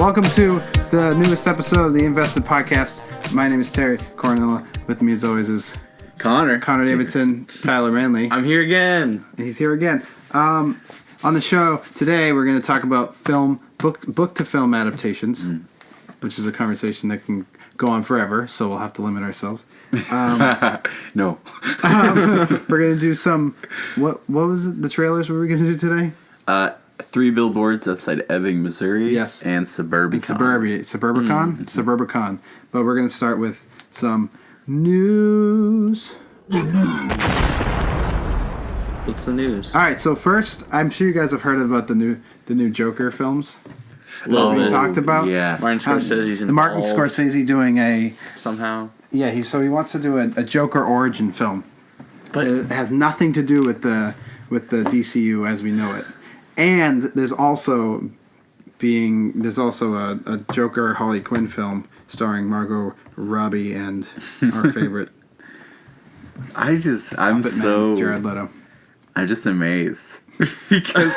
Welcome to the newest episode of the Invested Podcast. My name is Terry Coronella. With me, as always, is Connor Davidson, Tyler Manley. I'm here again. He's here again. On the show today, we're going to talk about book to film adaptations, which is a conversation that can go on forever. So we'll have to limit ourselves. No. We're going to do some. What was it? The trailers? What were we going to do today? 3 billboards outside Ebbing, Missouri. Yes. And Suburbicon. Suburbicon? Suburbicon. But we're going to start with some news. What's the news? All right, so first, I'm sure you guys have heard about the new Joker films that we talked about. Yeah. Martin Scorsese's involved. The Martin Scorsese doing a... Somehow. Yeah, he wants to do a Joker origin film. But it has nothing to do with the DCEU as we know it. And there's also a Joker Harley Quinn film starring Margot Robbie and our favorite I'm Jared Leto. I'm just amazed because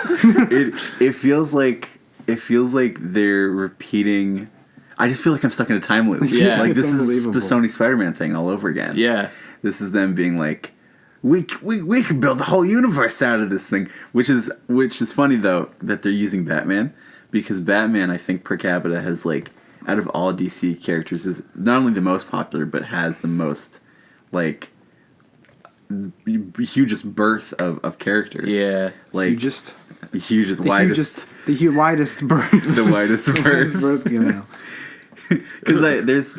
it feels like they're repeating. I just feel like I'm stuck in a time loop. Yeah, like this is the Sony Spider-Man thing all over again. Yeah, this is them being like, we could build a whole universe out of this thing, which is funny though that they're using Batman, because Batman, I think, per capita has, like, out of all DC characters, is not only the most popular but has the most, like, hugest birth of characters. Yeah, like widest the widest birth, you know. Because there's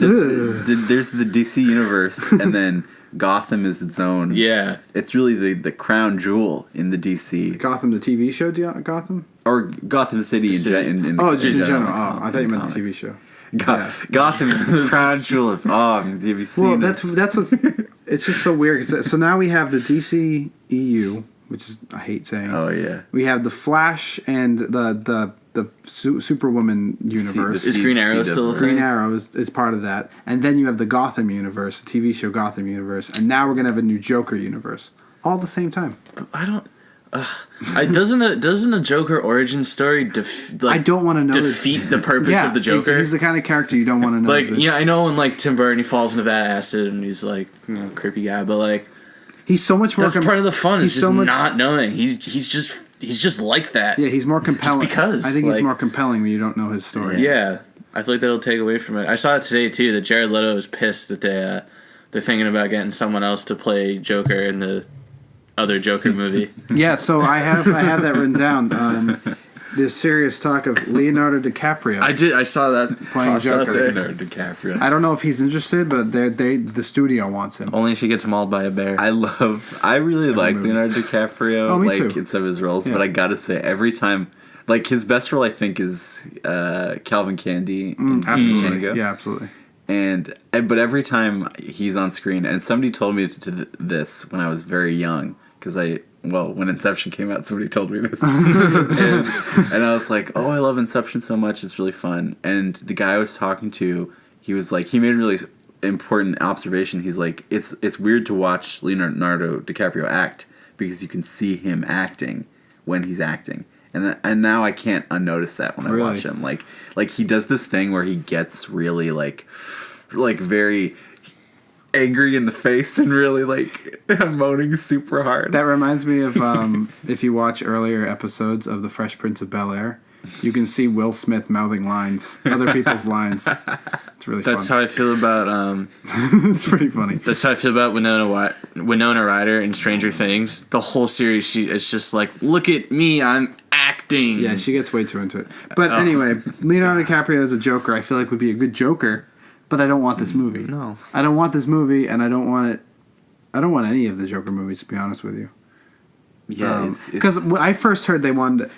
the DC universe, and then Gotham is its own. Yeah. It's really the crown jewel in the DC. Gotham, the TV show, Gotham? Or Gotham City in general. Just in general. Oh, I thought you meant the TV show. Gotham is the crown jewel of... Oh, have you seen it? That's what's... It's just so weird. So now we have the DCEU, which is, I hate saying. Oh, yeah. We have the Flash and the Superwoman universe. Is Green Arrow still a thing? Green Arrow is part of that. And then you have the Gotham universe, the TV show Gotham universe. And now we're going to have a new Joker universe. All at the same time. I don't... doesn't a Joker origin story I don't want to know defeat the purpose of the Joker? He's the kind of character you don't want to know. Like, yeah, I know when, like, Tim Burton, he falls into that acid and he's, like, creepy guy, but, like, he's so much more... That's part of the fun. He's just so much, not knowing. He's just like that. Yeah, he's more compelling. Just because. I think he's more compelling when you don't know his story. Yeah. I feel like that'll take away from it. I saw it today, too, that Jared Leto is pissed that they're thinking about getting someone else to play Joker in the other Joker movie. Yeah, so I have that written down. There's serious talk of Leonardo DiCaprio. I saw that playing Joker. Leonardo DiCaprio. I don't know if he's interested, but the studio wants him. Only if he gets mauled by a bear. I really like Leonardo DiCaprio, in some of his roles, but I gotta say, every time, like, his best role, I think, is Calvin Candy in Django. Yeah, absolutely. But every time he's on screen, and somebody told me this when I was very young, because when Inception came out, somebody told me this. and I was like, oh, I love Inception so much, it's really fun. And the guy I was talking to, he was like, he made a really important observation. He's like, it's weird to watch Leonardo DiCaprio act, because you can see him acting when he's acting. And now I can't unnotice that when I watch him. Like he does this thing where he gets really like very angry in the face and really like moaning super hard. That reminds me of if you watch earlier episodes of The Fresh Prince of Bel-Air, you can see Will Smith mouthing lines, other people's lines. It's really fun. That's how I feel about... it's pretty funny. That's how I feel about Winona Ryder in Stranger Things. The whole series, it's just like, look at me, I'm acting. Yeah, she gets way too into it. But anyway, Leonardo DiCaprio as a Joker, I feel like would be a good Joker, but I don't want this movie. No. I don't want this movie, and I don't want it... I don't want any of the Joker movies, to be honest with you. Yeah, because when I first heard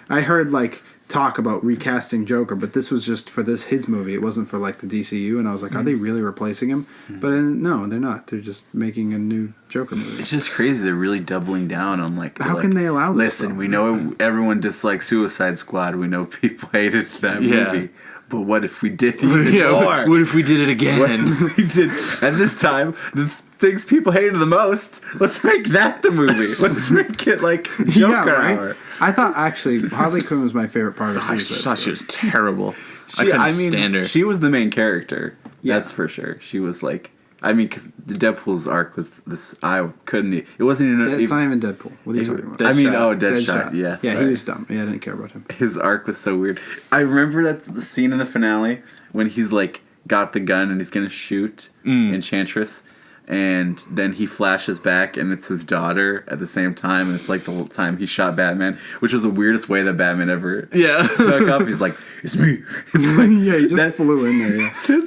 I heard, like, talk about recasting Joker, but this was just for his movie. It wasn't for, like, the DCU, and I was like, are they really replacing him? But no, they're not. They're just making a new Joker movie. It's just crazy. They're really doubling down on, like... How can they allow this? Listen, we know everyone dislikes Suicide Squad. We know people hated that movie. But what if we did even more? What if we did it again? What if we did... At this time, the things people hated the most, let's make that the movie. Let's make it like Joker Hour. I thought, actually, Harley Quinn was my favorite part of Suicide Squad. I thought she was terrible. I couldn't stand her. She was the main character. Yeah. That's for sure. She was like, I mean, because the Deadpool's arc was this. I couldn't. It wasn't even. It's not even Deadpool. What are you talking about? Deadshot. Yes. Yeah, he was dumb. Yeah, I didn't care about him. His arc was so weird. I remember that the scene in the finale when he's like got the gun and he's gonna shoot Enchantress, and then he flashes back and it's his daughter at the same time, and it's like the whole time he shot Batman, which was the weirdest way that Batman ever snuck up. He's like, "It's me." It's like, Yeah, he just flew in there. Yeah.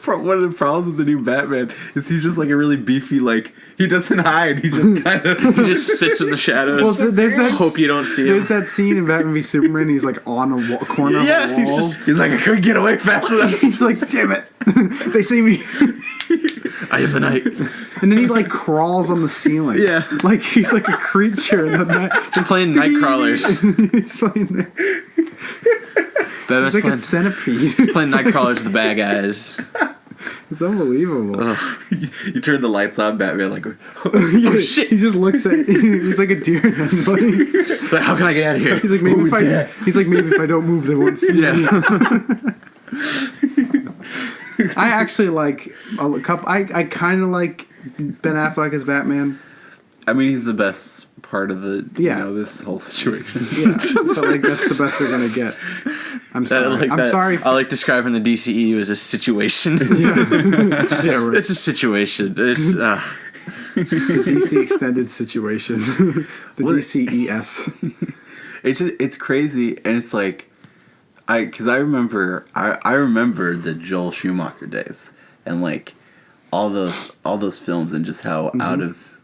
One of the problems with the new Batman is he's just like a really beefy, like he doesn't hide. He just kind of He just sits in the shadows. Well, so there's that. Hope you don't see him. There's that scene in Batman v Superman. He's like on a corner of a wall. he's like, I couldn't get away fast enough. He's like, damn it, they see me. I am the night. And then he like crawls on the ceiling. Yeah. Like he's like a creature in the night. Just playing night crawlers. He's playing there. Batman's He's like a centipede. playing night crawlers with the bad guys. It's unbelievable. You turn the lights on, Batman like, Oh shit! He just looks at. He's like a deer in headlights. Like, how can I get out of here? He's like maybe if I don't move, they won't see me. I actually like a couple. I kind of like Ben Affleck as Batman. I mean, he's the best part of the this whole situation. Yeah, but like that's the best we're gonna get. I'm sorry. I'm sorry. I like describing the DCEU as a situation. Yeah, right. It's a situation. It's The DC extended situation. The DCES. It's crazy, and it's like, I remember the Joel Schumacher days, and like all those films, and just how out of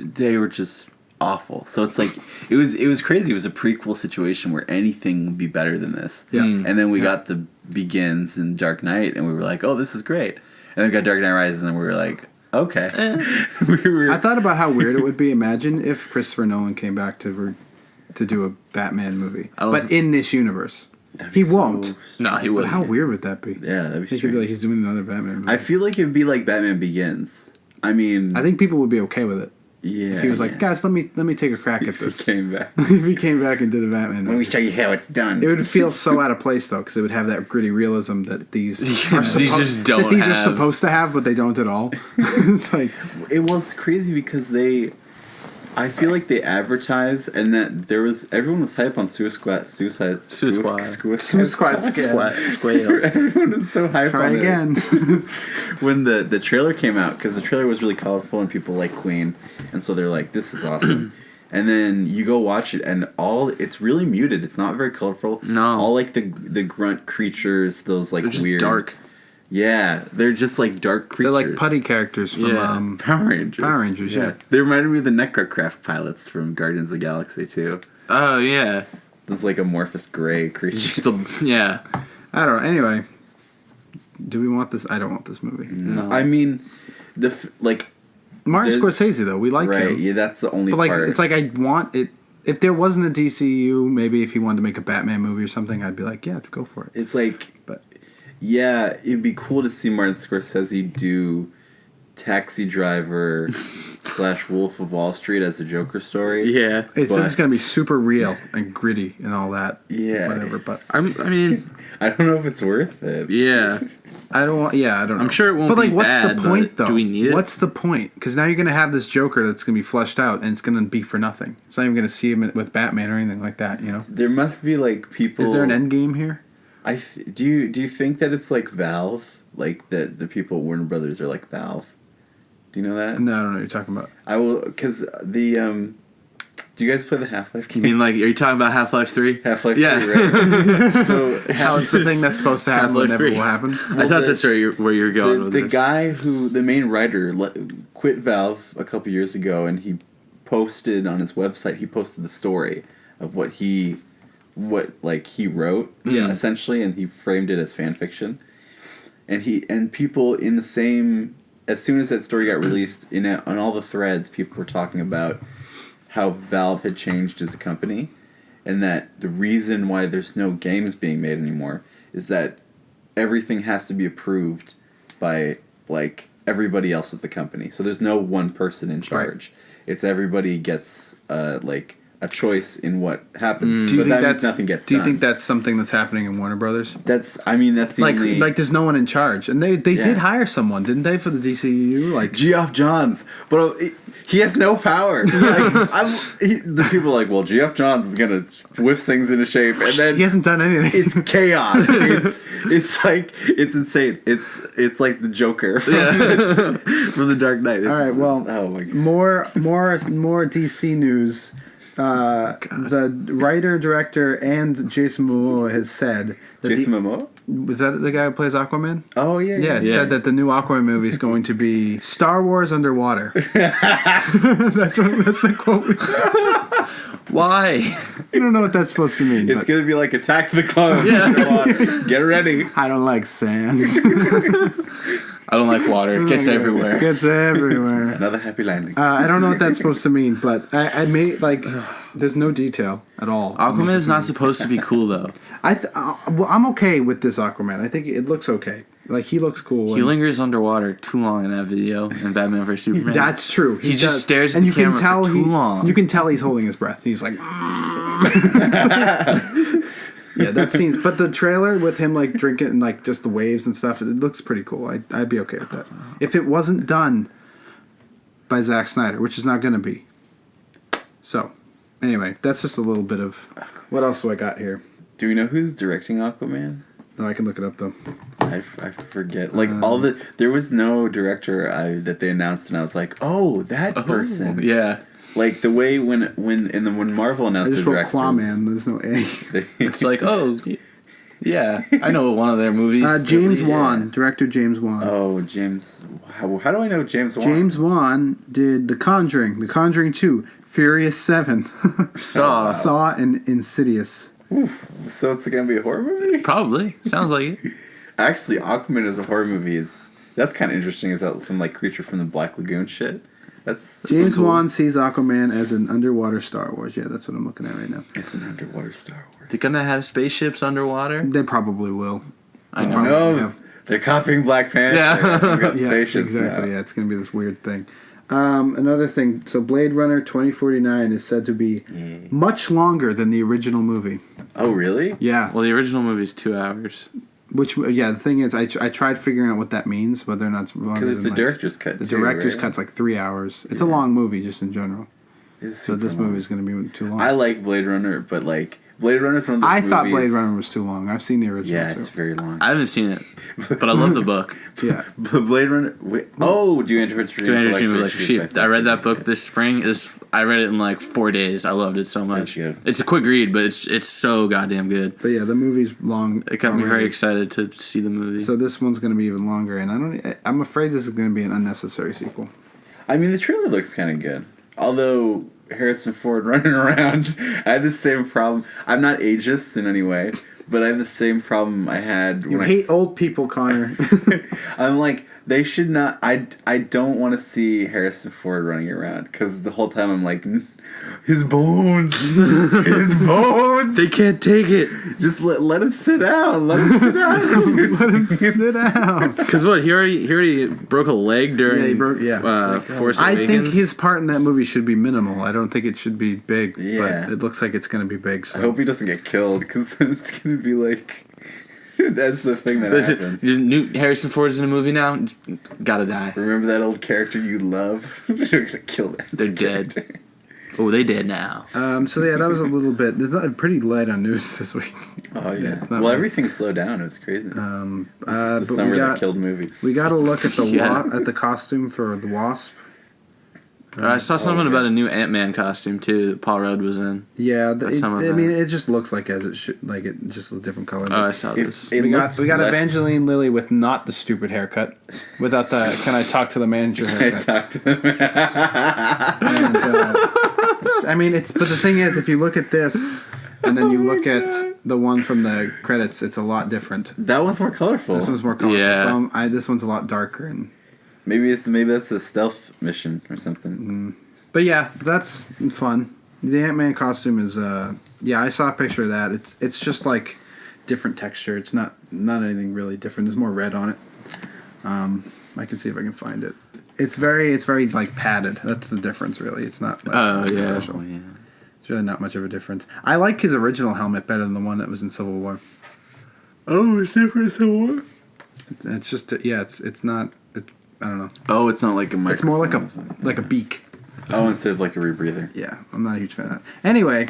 they were just awful. So it's like it was crazy. It was a prequel situation where anything would be better than this. Yeah. And then we got the Begins and Dark Knight, and we were like, oh, this is great. And then we got Dark Knight Rises, and we were like, okay. I thought about how weird it would be. Imagine if Christopher Nolan came back to do a Batman movie, but in this universe. He won't. No, he But wouldn't. how weird would that be? Yeah, that'd be He could be strange. like he's doing another Batman movie. I feel like it'd be like Batman Begins. I mean, I think people would be okay with it. yeah. If he was like, guys, let me take a crack at this. came back. If he came back and did a Batman movie. show you how it's done. It would feel so out of place though, because it would have that gritty realism that these Yeah, are these just don't that these are have. supposed to have, but they don't at all. It's like It's crazy because I feel like they advertise, and that everyone was hype on Suicide Squad. Everyone was so hype try on again. it. When the trailer came out, because the trailer was really colorful and people like Queen, and so they're like, this is awesome. And then you go watch it, and it's really muted. It's not very colorful. No. All like the grunt creatures, those like They're just weird dark. Yeah, they're just like dark creatures. They're like putty characters from Yeah. Power Rangers. Power Rangers, yeah. They reminded me of the Necrocraft pilots from Guardians of the Galaxy too. Oh yeah. Those like amorphous gray creatures. Just the yeah. I don't know. Anyway, do we want this? I don't want this movie. No. I mean, Martin There's- Scorsese though, we like right? him. Yeah, that's the only But like, part. it's like I want it. If there wasn't a DCU, maybe if he wanted to make a Batman movie or something, I'd be like, yeah, go for it. It's like, But yeah, it'd be cool to see Martin Scorsese do Taxi Driver / Wolf of Wall Street as a Joker story. Yeah. it says But- it's gonna be super real and gritty and all that. Yeah, whatever. But I mean, I don't know if it's worth it. yeah. I don't want. Yeah, I don't know. I'm sure it won't But like, be what's bad, the point but though? do we need it? What's the point? Because now you're gonna have this Joker that's gonna be fleshed out and it's gonna be for nothing. It's not even gonna see him with Batman or anything like that. You know? There must be like people. Is there an end game here? Do you think that it's like Valve? Like that the people at Warner Brothers are like Valve? Do you know that? No, I don't know what you're talking about. I will, because the do you guys play the Half-Life game? You mean like, are you talking about Half-Life 3? Half-Life Yeah. 3, right? So How it's the thing that's supposed to happen but Half-Life never 3. will happen. I thought that's where you're going with the this. guy the main writer, quit Valve a couple years ago, and he posted on his website. He posted the story of what he wrote, essentially, and he framed it as fan fiction. And people in the same, as soon as that story got released, on all the threads, people were talking about how Valve had changed as a company, and that the reason why there's no games being made anymore is that everything has to be approved by like everybody else at the company. So there's no one person in charge. Right. It's everybody gets like a choice in what happens. Do you But think that means that's nothing gets Do you done. think that's something that's happening in Warner Brothers? That's the only... Like there's no one in charge, and they did hire someone, didn't they, for the DCEU? Like Geoff Johns, but he has no power. The people are like, well, Geoff Johns is gonna whip things into shape, and then he hasn't done anything. it's chaos. It's insane. It's like the Joker from, from the Dark Knight. All right, well, oh my God. more DC news. The writer, director, and Jason Momoa has said that Jason Momoa? was that the guy who plays Aquaman? Oh yeah, Yeah, said that the new Aquaman movie is going to be Star Wars underwater. that's the quote. Why? I don't know what that's supposed to mean. It's gonna be like Attack the Clones. Yeah. Get ready. I don't like sand. I don't like water. It gets everywhere. Gets everywhere. Another happy landing. I don't know what that's supposed to mean, but I made there's no detail at all. Aquaman is not supposed to be cool though. Well, I'm okay with this Aquaman. I think it looks okay. Like he looks cool. He lingers underwater too long in that video in Batman vs Superman. That's true. He just does. stares at and the you can camera tell for too long. You can tell he's holding his breath. He's like, yeah, that scene's. But the trailer with him like drinking and like just the waves and stuff, it looks pretty cool. I'd be okay with that if it wasn't done by Zack Snyder, which is not going to be. So, anyway, that's just a little bit of what else do I got here. Do we know who's directing Aquaman? No, I can look it up though. I forget. Like there was no director that they announced, and I was like, oh, that person. Yeah. Like the way when Marvel I announced just their wrote directors, Clawman. There's no A. It's like, oh, yeah. I know one of their movies. James at least. Wan, director James Wan. Oh, James. How do I know James Wan? James Wan did The Conjuring, The Conjuring 2, Furious 7, Saw. Saw, and Insidious. Oof. So it's gonna be a horror movie? Probably. Sounds like it. Actually, Aquaman as a horror movie that's kind of interesting. Is that some like creature from the Black Lagoon shit? That's James cool. Wan sees Aquaman as an underwater Star Wars. Yeah, that's what I'm looking at right now. It's an underwater Star Wars. They're gonna have spaceships underwater? They probably will. I know. Probably No, have- they're copying Black Panther. Yeah. We've got Yeah, spaceships exactly. now. Yeah, it's gonna be this weird thing. Another thing. So Blade Runner 2049 is said to be much longer than the original movie. Oh, really? Yeah. Well, the original movie's 2 hours. Which the thing is, I tried figuring out what that means, but they're not. Because it's the director's cut. The too, director's right? cut's like 3 hours. It's a long movie, just in general. It's So super this long. movie is going to be too long. I like Blade Runner, but like Blade Runner's one of those I movies. thought Blade Runner was too long. I've seen the original. Yeah, too. it's very long. I haven't seen it, but I love the book. Yeah. But Blade Runner. Do you enter Do Andrew Dream Like a Sheep. I read that book this spring. I read it in like 4 days. I loved it so much. That's good. It's a quick read, but it's so goddamn good. But yeah, the movie's long. It got me very already. excited to see the movie. So this one's going to be even longer, and I'm afraid this is going to be an unnecessary sequel. I mean, the trailer looks kind of good. Although Harrison Ford running around, I had the same problem. I'm not ageist in any way, but I have the same problem I had You when hate old people, Connor. I'm like, they should not. I don't want to see Harrison Ford running around because the whole time I'm like, his bones, his bones. They can't take it. Just let him sit down. Let him sit down. Let him sit down. Because what? He already broke a leg during Yeah, he broke- yeah. Force I Awakens. think his part in that movie should be minimal. I don't think it should be big, Yeah. but it looks like it's going to be big. I So hope he doesn't get killed because it's gonna be like. That's the thing that happens. New Harrison Ford's in a movie now. Gotta die. Remember that old character you love? They're gonna kill that. They're dead. Oh, they dead now. so yeah, that was a little bit. It's not pretty light on news this week. Oh yeah. it's not Well, really- everything slowed down. It was crazy. This is the But summer that killed movies. We got to look at the Yeah. at the costume for the Wasp. I saw something okay. about a new Ant-Man costume too that Paul Rudd was in. Yeah, That's some of I that. mean, it just looks like as it should, like it just a different color. Oh, I saw this. It we got looks we got less- Evangeline Lilly with not the stupid haircut, without the "Can I talk to the manager" I haircut. talked to them. And, I mean, but the thing is, if you look at this and then you look at the one from the credits, it's a lot different. That one's more colorful. This one's more colorful. Yeah. So this one's a lot darker and. Maybe that's a stealth mission or something. But yeah, that's fun. The Ant-Man costume is I saw a picture of that. It's just like different texture. It's not anything really different. There's more red on it. I can see if I can find it. It's very like padded. That's the difference really. It's not like Oh, yeah. special. Oh yeah. It's really not much of a difference. I like his original helmet better than the one that was in Civil War. Oh, it's different in Civil War? It's just it's not. I don't know. Oh, it's not like a microphone. It's more like a beak. Oh, instead of like a rebreather. Yeah, I'm not a huge fan of that. Anyway,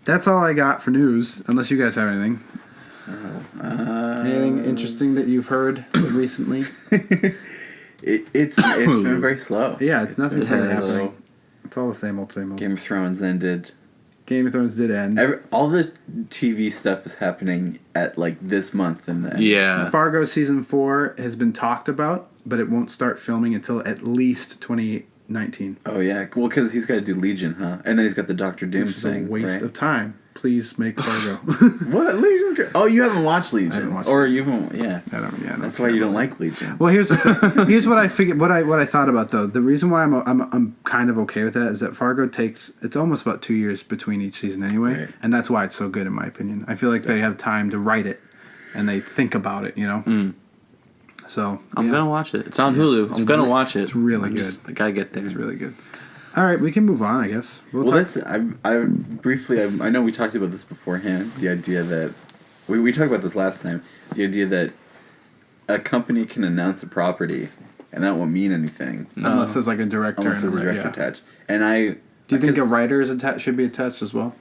that's all I got for news. Unless you guys have anything. Anything interesting that you've heard recently? It's been very slow. Yeah, it's nothing been really very happening. slow. It's all the same old, same old. Game of Thrones ended. Game of Thrones did end. All the TV stuff is happening at like this month and then. Yeah. Fargo season 4 has been talked about, but it won't start filming until at least 2019. Oh yeah, well, because he's got to do Legion, huh? And then he's got the Doctor Doom Which is thing. a waste right? of time. Please make Fargo. What Legion? Oh, you haven't watched Legion, I haven't watched or Legion. you haven't? Yeah, I don't. Yeah, that's why you don't like Legion. Well, here's what I figured. What I thought about though. The reason why I'm kind of okay with that is that Fargo takes it's almost about 2 years between each season anyway, Right. and that's why it's so good in my opinion. I feel like they have time to write it, and they think about it. You know. So I'm gonna watch it. It's on Hulu. I'm gonna watch it. It's really good. I gotta get there. It's really good. All right, we can move on. I guess. Well, that's I briefly. I know we talked about this beforehand. The idea that we talked about this last time. The idea that a company can announce a property, and that won't mean anything unless there's like a director. unless there's a director yeah. attached. And I Do you think a writer is should be attached as well?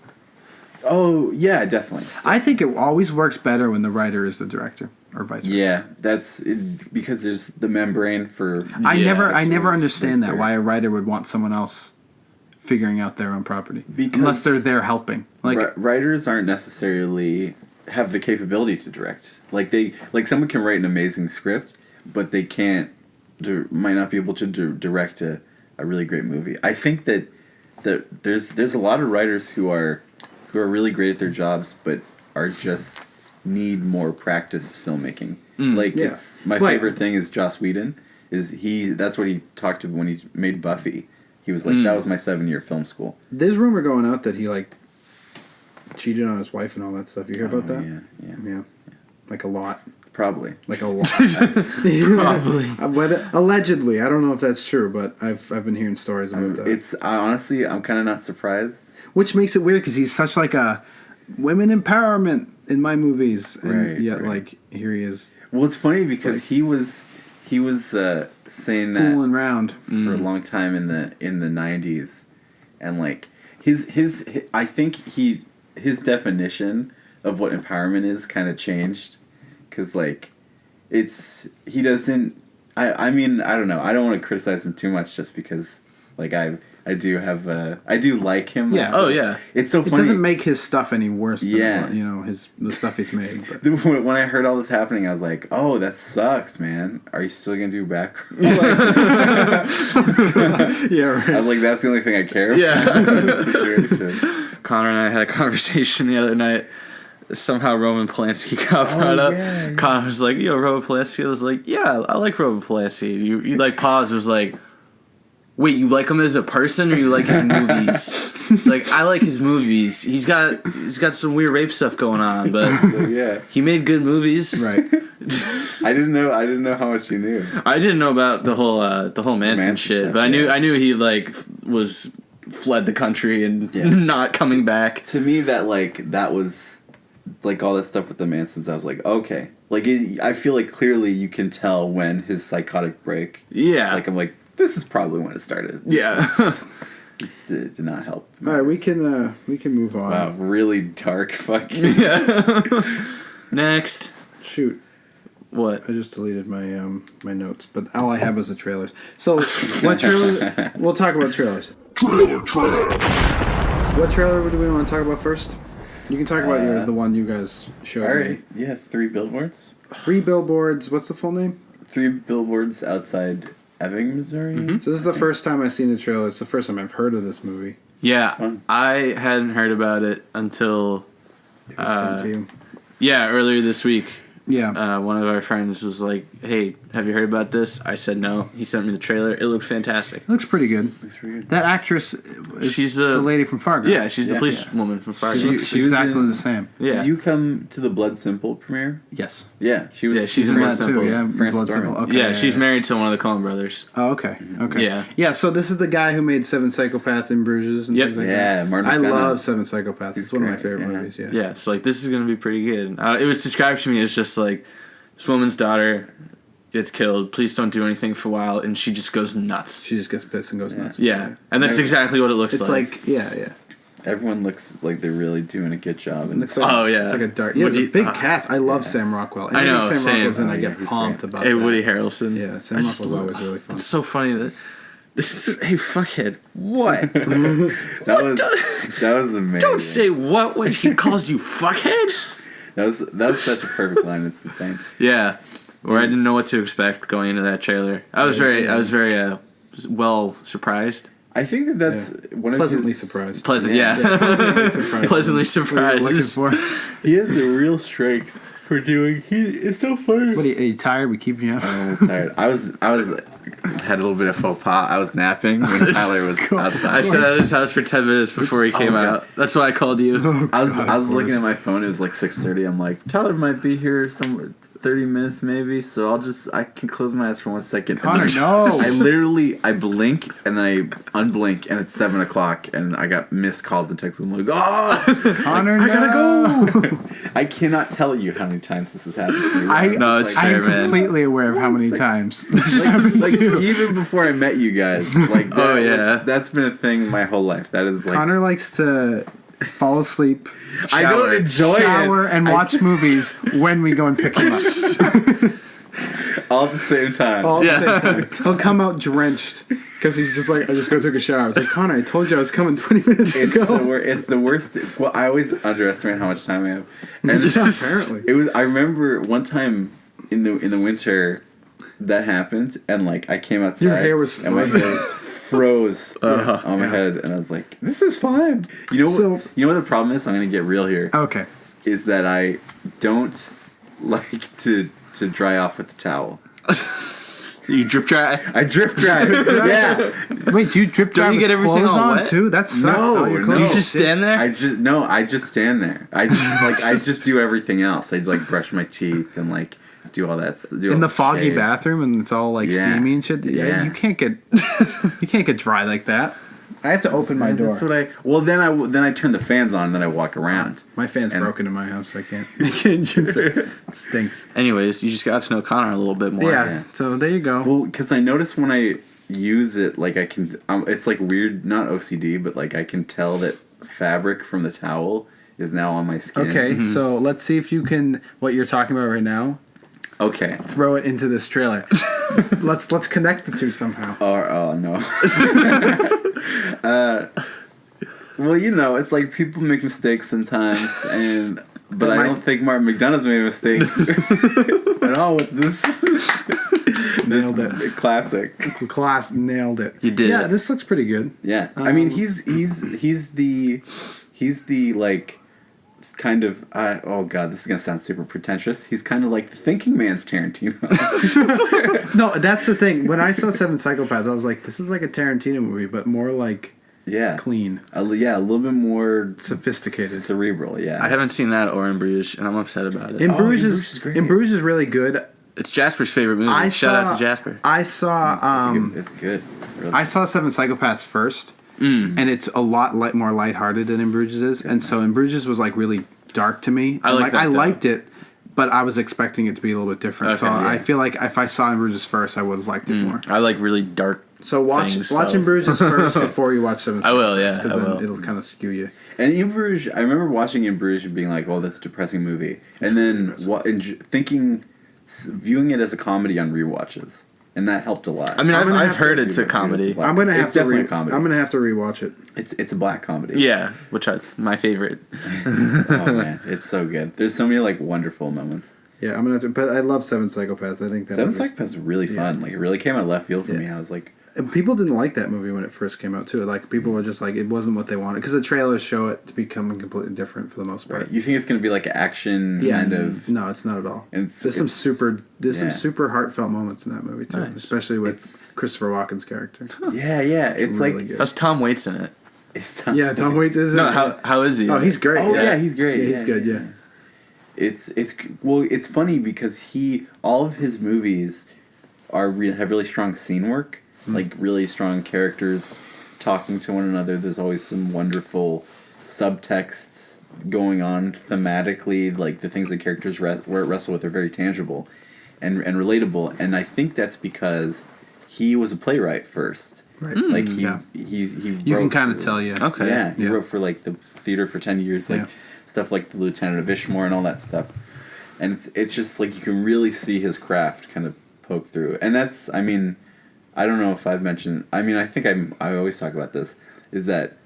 Oh yeah, definitely. I think it always works better when the writer is the director, or vice versa. Yeah, that's it, because there's the membrane for. I Yeah, never that's what it's understand that for. why a writer would want someone else figuring out their own property Because unless they're there helping. Like writers aren't necessarily have the capability to direct. Like someone can write an amazing script, but they can't might not be able to direct a really great movie. I think that there's a lot of writers who are really great at their jobs, but are just need more practice filmmaking. Yeah. It's my But- favorite thing is Joss Whedon. That's what he talked to when he made Buffy. He was like, that was my 7-year film school. there's rumor going out that he like cheated on his wife and all that stuff. You hear about that? Yeah. Like a lot. Probably. Like a lot. Probably. But allegedly, I don't know if that's true, but I've been hearing stories about that. It's honestly, I'm kind of not surprised. Which makes it weird because he's such like a women empowerment in my movies, and Right, yet right. like here he is Well, it's funny because he was saying that fooling around. for a long time in the 90s, and like his I think his definition of what empowerment is kind of changed, because like he doesn't. I mean, I don't know. I don't want to criticize him too much just because like I do like him. Yeah. Oh yeah. It's so It funny. doesn't make his stuff any worse than Yeah. what, the stuff he's made. But. When I heard all this happening, I was like, "Oh, that sucks, man. Are you still gonna do background?" Yeah, right. I was like, "That's the only thing I care about." Yeah. in this situation. Connor and I had a conversation the other night. Somehow Roman Polanski got brought up. yeah. Connor was like, "Yo, Roman Polanski." I was like, "Yeah, I like Roman Polanski." You like paused. Was like, "Wait, you like him as a person, or you like his movies?" It's like, I like his movies. He's got some weird rape stuff going on, but So, yeah, he made good movies. Right. I didn't know how much you knew. I didn't know about the whole Manson Manson shit, stuff, but yeah. I knew he like was fled the country and Yeah. not coming back. To me, that was like all that stuff with the Mansons. I was like, okay, like I feel like clearly you can tell when his psychotic break. Yeah. Like I'm like, this is probably when it started. Yeah. This did not help. All right, we can move on. Wow, really dark fucking. Yeah. Next. Shoot, What? I just deleted my my notes, but all I have is the trailers. So, what trailer? We'll talk about trailers. Trailer trash. What trailer do we want to talk about first? You can talk about the one you guys showed All me. right, yeah, 3 billboards. 3 billboards. What's the full name? 3 billboards outside Ebbing, Missouri. So this is the first time I've seen the trailer. It's the first time I've heard of this movie. Yeah, fun. I hadn't heard about it until It was sent to you. earlier this week. Yeah. One of our friends was like, "Hey, have you heard about this?" I said no. He sent me the trailer. It looked fantastic. It looks pretty good. That actress is She's the the lady from Fargo. Yeah, she's the Yeah. police woman from Fargo. She looks She was exactly in- the same. yeah. Did you come to the Blood Simple premiere? Yes. Yeah, she was. Yeah, she's In in that Blood too, Simple. yeah. Frances Blood Simple. Dorman. Okay, Yeah, she's married to one of the Coen brothers. Oh, okay. Okay. Yeah. Yeah, so this is the guy who made Seven Psychopaths in Bruges and Yep. things like Yeah, that. Martin I McDonagh. love Seven Psychopaths. He's It's one of my great, favorite yeah. movies, yeah. Yeah, so like this is gonna be pretty good. It was described to me as just like this woman's daughter gets killed. Please don't do anything for a while, and she just goes nuts. She just gets pissed and goes nuts. Yeah, and that's exactly what it looks It's like, yeah. Everyone looks like they're really doing a good job. And It's like, Oh, yeah. It's like a dark. Yeah, Woody- it's a big cast. I love Sam Rockwell. I know, Anything Sam same. Rockwell's in, I Oh, yeah, get he's pumped great. about Hey, that. Woody Harrelson. Yeah, Sam I just Rockwell's love- always really fun. It's so funny that this is hey fuckhead. What? that was amazing. Don't say what when he calls you fuckhead. That was such a perfect line. It's insane. Yeah, where I didn't know what to expect going into that trailer. I was very well surprised. I think that's one of Pleasantly his, surprised. Pleasant, yeah. Pleasantly surprised. Pleasantly What are you surprised. looking for? He has a real strength for doing. It's so funny. What are you tired? We keep you up. I'm tired. I was had a little bit of faux pas. I was napping when Tyler was I outside. stayed at his house for 10 minutes before he came God. out. That's why I called you. I was of looking course. at my phone. It was like 6:30. I'm like, Tyler might be here somewhere 30 minutes maybe. So I can close my eyes for 1 second. And Connor, then no. I blink and then I unblink and it's 7:00 and I got missed calls and texts. I'm like, oh, Connor, I gotta no. go. I cannot tell you how many times this has happened to me. No, it's I fair, am man. completely aware of how many times. like even before I met you guys, like that Oh, yeah. that's been a thing my whole life. That is like Connor likes to fall asleep, I don't shower. enjoy shower, it and watch movies when we go and pick him up. all at the same time. All Yeah. at the same time. He'll come out drenched because he's just like, I just go took a shower. It's like, Connor, I told you I was coming 20 minutes It's ago. it's the worst. Well, I always underestimate how much time I have. And Yeah, apparently. it was. I remember one time in the winter that happened, and like I came outside, Your hair was and my frozen. hair was froze on my head, and I was like, "This is fine." You know, So- you know what the problem is? I'm gonna get real here. Okay. Is that I don't like to dry off with the towel. You drip dry. I drip dry. Yeah. Wait, do you drip dry Don't you with get everything clothes all on wet? too? That sucks. No, All your no. clothes- Do you just stand there? I just stand there. I just do everything else. I like brush my teeth and like do all that. Do all in the foggy shave. bathroom and it's all like Yeah. steamy and shit. Yeah. You can't get dry like that. I have to open my door. That's what I. Well, then I turn the fans on and then I walk around. My fan's And- broken in my house. I can't. I can't use it. It stinks. Anyways, you just got to know Connor a little bit more. Yeah. So there you go. Well, because I notice when I use it, like I can. It's like weird, not OCD, but like I can tell that fabric from the towel is now on my skin. Okay, so let's see if you can what you're talking about right now. Okay. Throw it into this trailer. let's connect the two somehow. Oh no. Well, you know, it's like people make mistakes sometimes, but I don't think Martin McDonagh's made a mistake at all with this. Nailed This classic. Class nailed it. You did Yeah, it. this looks pretty good. Yeah, I mean he's the like kind of oh god, this is gonna sound super pretentious. He's kind of like the thinking man's Tarantino. No, that's the thing. When I saw Seven Psychopaths, I was like, this is like a Tarantino movie, but more like Yeah, clean, a little bit more sophisticated. cerebral. Yeah, I haven't seen that or In Bruges, and I'm upset about it. In Oh, Bruges, In Bruges is great. In Bruges is really good. It's Jasper's favorite movie. I Shout out saw- to Jasper. I saw it's good. It's really I saw Seven Psychopaths first, and it's a lot more lighthearted than In Bruges is, and so In Bruges was like really dark to me. I And, like that, I though. liked it, but I was expecting it to be a little bit different. So Okay, I yeah. feel like if I saw In Bruges first, I would have liked it more. I like really dark. So watch things, watch so- In Bruges first before you watch Seven Psychopaths. I will, yeah, 'cause I then will. It'll kind of skew you. And In Bruges, I remember watching In Bruges and being like, "Oh, that's a depressing movie," and then viewing it as a comedy on rewatches, and that helped a lot. I mean, I'm gonna I've have heard to it's a rewatch it. comedy. Black- I'm gonna have it's to definitely a comedy. I'm gonna have to rewatch it. It's a black comedy. Yeah, which my favorite. Oh man, it's so good. There's so many like wonderful moments. Yeah, I'm gonna have to. But I love Seven Psychopaths. I think that Seven movie's- Psychopaths is really fun. Like it really came out of left field for me. I was like, And people didn't like that movie when it first came out too. Like people were just like, it wasn't what they wanted because the trailers show it to becoming completely different for the most part. You think it's going to be like action kind of? No, it's not at all. And There's some super heartfelt moments in that movie too, Nice. especially with Christopher Walken's character. Yeah. It's really like good. How's Tom Waits in it? Yeah, Tom Waits is. No, how is he? Oh, he's great. Oh yeah, he's great. Yeah, he's good. Yeah. It's funny because all of his movies have really strong scene work, like really strong characters talking to one another. There's always some wonderful subtexts going on thematically, like the things that characters wrestle with are very tangible and relatable. And I think that's because he was a playwright first. Right. Like he You can kind of tell, yeah. Okay. Yeah, he wrote for like the theater for 10 years, like stuff like The Lieutenant of Ishmore and all that stuff. And it's just like you can really see his craft kind of poke through. And that's, I mean, I don't know if I've mentioned, I mean, I think I always talk about this, is that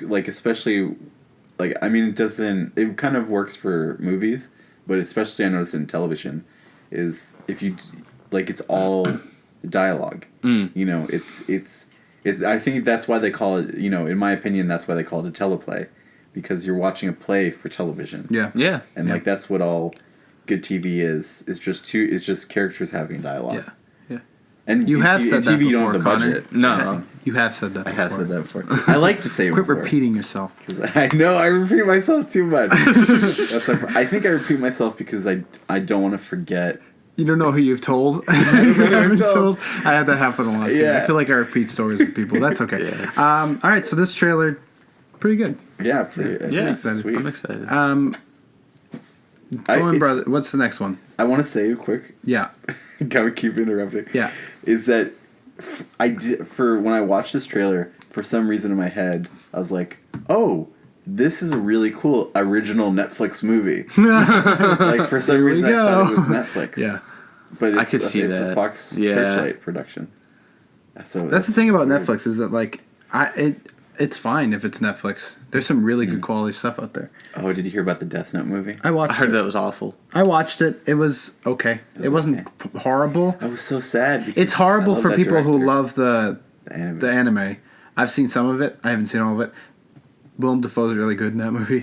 like especially like, I mean, it kind of works for movies, but especially I notice in television is if you like it's all dialogue. You know, it's I think that's why they call it, you know, in my opinion, that's why they call it a teleplay, because you're watching a play for television. Yeah. And like that's what all good TV is. It's just characters having dialogue. Yeah. Yeah. And You have said that TV, you don't before, have the Connor. budget. No. You have said that I before. have said that before. I like to say it Quit before. repeating yourself. Because I know I repeat myself too much. I think I repeat myself because I don't want to forget. You don't know who you've told. I've been told. I had that happen a lot too. Yeah. I feel like I repeat stories with people. That's okay. All right, so this trailer, pretty good. Yeah, pretty. Yeah. It's sweet. I'm excited. Coen Brother. What's the next one? I want to say quick. Yeah. Gotta keep interrupting. Yeah. Is that when I watched this trailer, for some reason in my head, I was like, oh, this is a really cool original Netflix movie. Like for some reason I thought it was Netflix. Yeah. But it's, I could see it's that. a Fox Searchlight production. So That's the thing about Netflix is that like it's fine if it's Netflix. There's some really good quality stuff out there. Oh, did you hear about the Death Note movie? I watched I heard it. that was awful. I watched it. It was okay. It wasn't horrible. I was so sad. Because It's horrible I love for that people who director. love the anime. anime. I've seen some of it. I haven't seen all of it. Willem Dafoe's really good in that movie.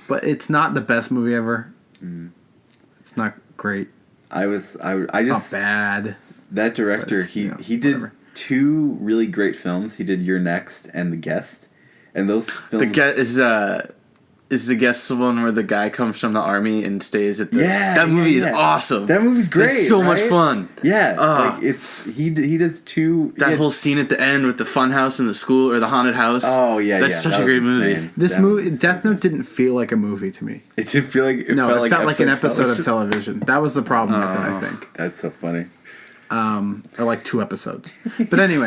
But it's not the best movie ever. It's not great. I It's just not bad. that director. But it's, He did whatever. 2 really great films. He did You're Next and The Guest, and those films. The guest is the guest the one where the guy comes from the army and stays at the. Yeah, that movie yeah. is awesome. That movie's great. It's so much right? fun. Yeah, Ah. like he does 2. That whole scene at the end with the fun house in the school or the haunted house. Oh yeah, that's such that a was great movie. insane. This That movie, was Death so Note, didn't feel like a movie to me. It didn't feel like it No, felt it like felt like an episode of television. television. That was the problem with it, I think. That's so funny. Or like 2 episodes. But anyway,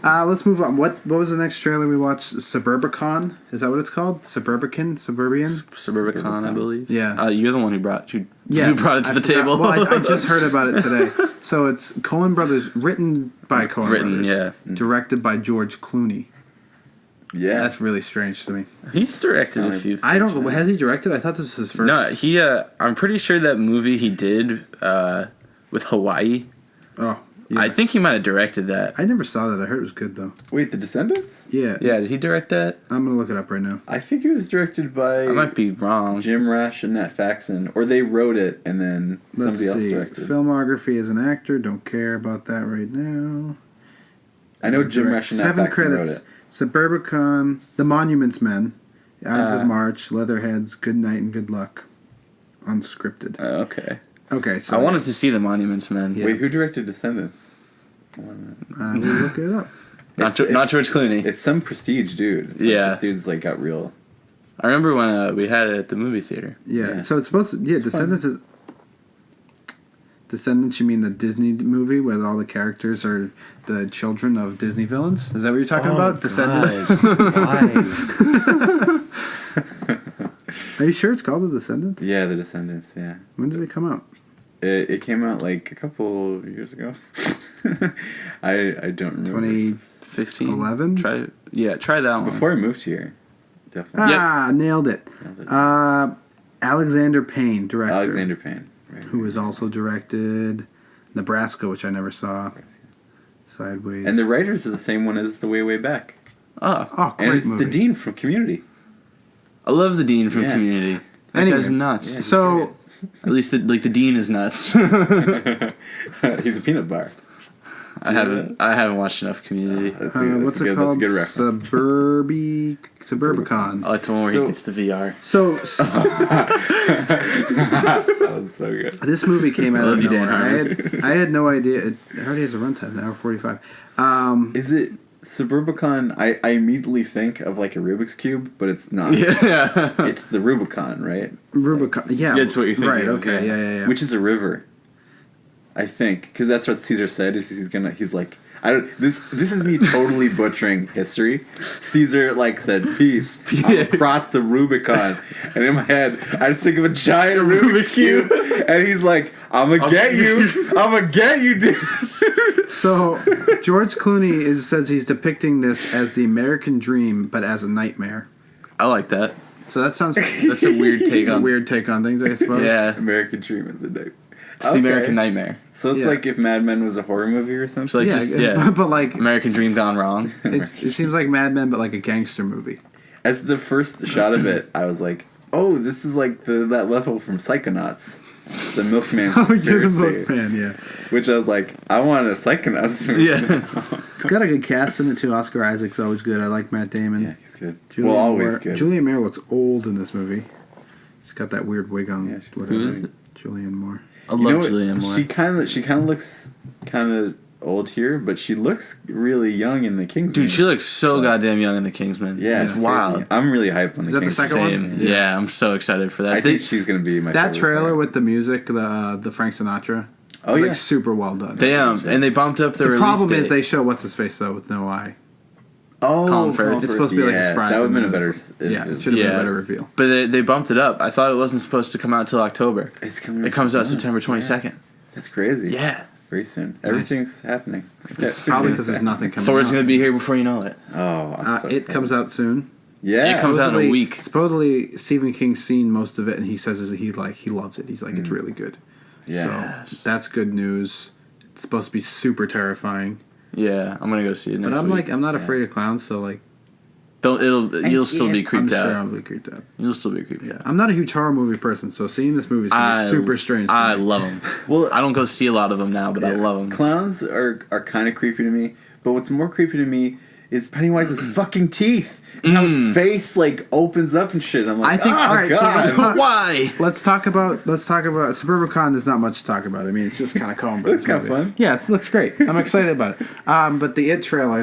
let's move on. What was the next trailer we watched? Suburbicon? Is that what it's called? Suburbican? Suburbian? Suburbicon, I believe. Yeah. You're the one who brought you Yes, brought it to I the forgot. table. Well, I just heard about it today. So it's Coen Brothers, written by Coen Brothers. Yeah. Directed by George Clooney. Yeah, That's really strange to me. He's directed a few. I don't. Has he directed? I thought this was his first. No, he. I'm pretty sure that movie he did with Hawaii. Oh, yeah. I think he might have directed that. I never saw that. I heard it was good though. Wait, The Descendants? Yeah. Yeah, did he direct that? I'm gonna look it up right now. I think it was directed by I might be wrong. Jim Rash and Nat Faxon, or they wrote it and then Let's somebody else see. directed. Filmography as an actor. Don't care about that right now. I know Jim Rash and Nat 7 Faxon credits. wrote it. Suburbicon, The Monuments Men, Ides of March, Leatherheads, Good Night and Good Luck. Unscripted. Okay. Okay, so I wanted to see The Monuments Men. Wait, who directed Descendants? we'll look it up. Not It's- George Clooney. It's some prestige dude. It's Yeah. This dude's like got real. I remember when we had it at the movie theater. Yeah, Yeah. so it's supposed to. Yeah, Descendants is. Descendants, you mean the Disney movie where all the characters are the children of Disney villains? Is that what you're talking about? Descendants? Are you sure it's called The Descendants? Yeah, The Descendants. Yeah, When did it come out? it came out like a couple years ago. I don't remember. 15? 11? Try that one. Before I moved here, definitely. Nailed it. Alexander Payne, director. Alexander Payne. Right. Who has also directed Nebraska, which I never saw. Sideways. And the writers are the same one as The Way, Way Back. Oh, oh, great And it's movie. the Dean from Community. I love the Dean from Yeah. Community. That Anyway. guy's nuts. Yeah. So At least the Dean is nuts. He's a peanut bar. I haven't watched enough Community. That's what's it called? That's a good reference. Suburbicon. I like the one where So- he gets the VR. So That was so good. this movie came out Love of you, Dan nowhere. I had no idea. It already has a runtime, an hour 45. Is it Suburbicon? I immediately think of like a Rubik's Cube, but it's not. Yeah. It's the Rubicon, right? Rubicon. Yeah, That's what you're thinking Right. of, Okay. Yeah. Which is a river. I think because that's what Caesar said. He's like, I don't. This is me totally butchering history. Caesar like said peace across the Rubicon, and in my head I just think of a giant Rubik's cube, and he's like, I'm gonna get you, dude. So George Clooney says he's depicting this as the American dream, but as a nightmare. I like that. So that sounds That's a weird take it's a on. weird take on things, I suppose. Yeah, American Dream is the name. it's the American Nightmare. So it's Yeah. like if Mad Men was a horror movie or something. It's like But like American Dream gone wrong. it seems like Mad Men, but like a gangster movie. As the first shot of it, I was like, "Oh, this is like that level from Psychonauts, the Milkman Oh, you're the conspiracy." Milkman, yeah. Which I was like, "I want a Psychonauts movie." Yeah. It's got a good cast in it too. Oscar Isaac's always good. I like Matt Damon. Yeah, he's good. Julianne Always Moore, good. Julianne Moore looks old in this movie. She's got that weird wig on. Yeah, she's whatever. Who is it? Julianne Moore. I You know love what? Julianne Moore. She kind of looks kind of old here, but she looks really young in the Kingsman. Dude, she looks so goddamn young in the Kingsman. yeah, it's crazy. wild. I'm really hyped on the Is that the Kingsman. second one? Same. Yeah, I'm so excited for that. I think she's gonna be my That favorite trailer part. with the music, the Frank Sinatra. Oh, was yeah. like super well done. they and they bumped up the the release problem date. is they show what's his face though with no eye. Colin Firth. It's supposed to be like a surprise. That would have been a and better. then yeah, it should have been a better reveal. But they bumped it up. I thought it wasn't supposed to come out till October. It's coming. It comes out soon. September 22nd. That's crazy. Yeah. Very soon. Everything's happening. It's probably because there's nothing coming Thor's out. gonna be here before you know it. Oh, I'm so It excited. comes out soon. Yeah. It comes out in a Supposedly- week. Supposedly, Stephen King's seen most of it, and he says he loves it. He's like, it's really good. Yeah. So that's good news. It's supposed to be super terrifying. Yeah, I'm gonna go see it next But I'm week. like, I'm not afraid of clowns, so like, You'll still be I'm creeped out. sure I'll be creeped out. You'll still be creeped out. I'm not a huge horror movie person, so seeing this movie is gonna be super strange. for I me. love them. Well, I don't go see a lot of them now, but I love them. clowns are kind of creepy to me. But what's more creepy to me is Pennywise's fucking teeth and how his face like opens up and shit. I'm like, I think. oh all right, so god. let's talk, Why? let's talk about Suburbicon. There's not much to talk about. I mean, it's just kind of calm. Looks kinda fun. Yeah, it looks great. I'm excited about it. But the It trailer,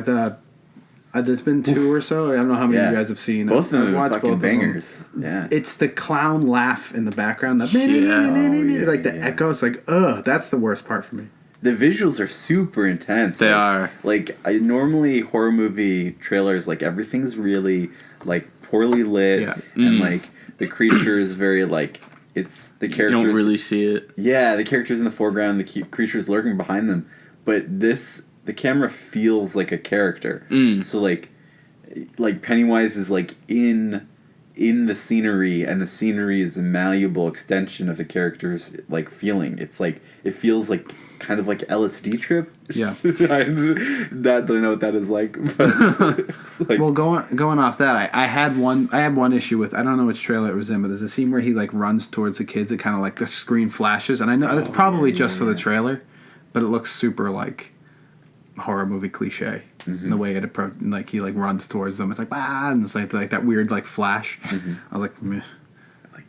there's been 2 or so. I don't know how many Yeah. you guys have seen. Both of I've them are watched fucking both of them. bangers. Yeah. It's the clown laugh in the background. The Yeah. like the echo. It's like, ugh, that's the worst part for me. The visuals are super intense. They Like- are. Like normally horror movie trailers, like everything's really like poorly lit, Yeah. and like the creature is very like it's the You characters. don't really see it. Yeah, the characters in the foreground, the creatures lurking behind them, but the camera feels like a character. So like Pennywise is like in the scenery, and the scenery is a malleable extension of the character's like feeling. It's like it feels like kind of like LSD trip. Yeah. Not that I know what that is like, but it's like Well, going off that, I had one issue with, I don't know which trailer it was in, but there's a scene where he like runs towards the kids. It kind of like the screen flashes, and I know that's probably just for the trailer, but it looks super like horror movie cliche. The way it approach, like he like runs towards them, it's like and it's like that weird like flash. I was like, meh,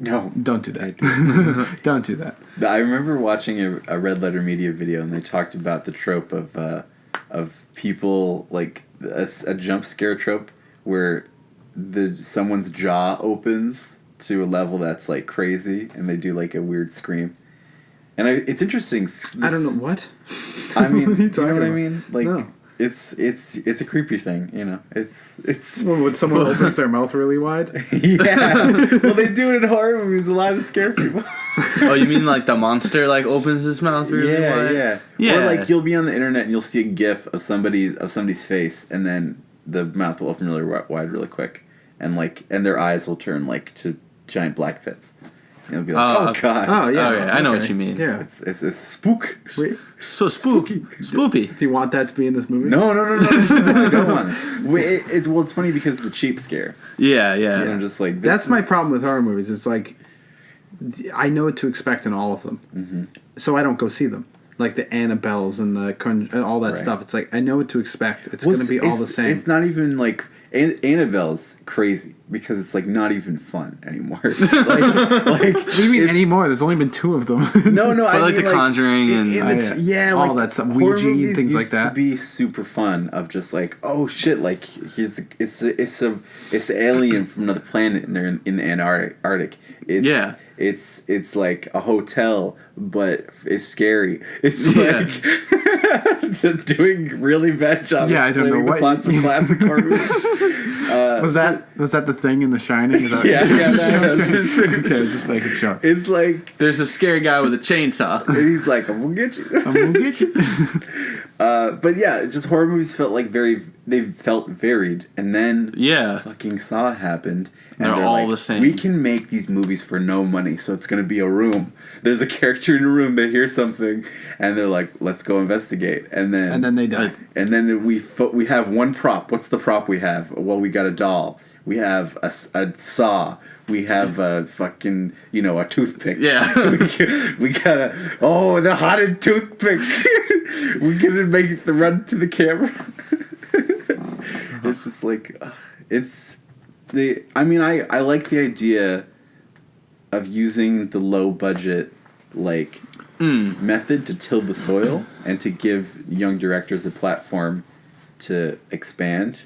no. don't do that. Don't do that. I remember watching a Red Letter Media video, and they talked about the trope of people like a jump scare trope where someone's jaw opens to a level that's like crazy, and they do like a weird scream. And it's interesting. I don't know what. I mean, What are you you know talking what I about? mean? Like, No. it's a creepy thing, you know. It's Well, when someone opens their mouth really wide. yeah. Well, they do it in horror movies a lot to scare people. Oh, you mean like the monster like opens his mouth really wide? Yeah. Or like you'll be on the internet and you'll see a GIF of somebody's face, and then the mouth will open really wide, really quick, and their eyes will turn like to giant black pits. You'll be like, oh god. Oh yeah, Oh, yeah, I know what okay. you mean. Yeah. It's a spook. Wait, So spooky. Spoopy. do you want that to be in this movie? No. I don't want it. Wait, it's funny because of the cheap scare. Yeah, 'Cause yeah. I'm just like, That's my problem with horror movies. It's like I know what to expect in all of them, so I don't go see them. Like the Annabelles and the all that Right. stuff. It's like I know what to expect. It's going to be all the same. It's not even like Annabelle's crazy because it's like not even fun anymore. like What do you mean anymore? There's only been 2 of them. no, But I like mean, The Conjuring and yeah, all like, that stuff, horror Ouija and movies things like used that. To be super fun of just like, oh shit, like it's an alien from another planet and they're in the Antarctic. Yeah. It's like a hotel, but it's scary. It's Yeah. like doing really bad job. Yeah, I don't know explaining the what plots of classic horror movies. was that the thing in The Shining? Is that, Yeah, that okay, just making sure. it's like, there's a scary guy with a chainsaw. and he's like, I'm gonna get you. I'm gonna get you. But yeah, just horror movies felt like they felt varied, and then Yeah. fucking Saw happened, and They're all like, the same. We can make these movies for no money, so it's gonna be a room. There's a character in a room. They hear something, and they're like, "Let's go investigate." And then they die. And then we have one prop. What's the prop we have? Well, we got a doll. We have a saw. We have a fucking, a toothpick. Yeah. we got the haunted toothpick. We're gonna make the run to the camera. It's just like, I like the idea of using the low budget, method to till the soil and to give young directors a platform to expand.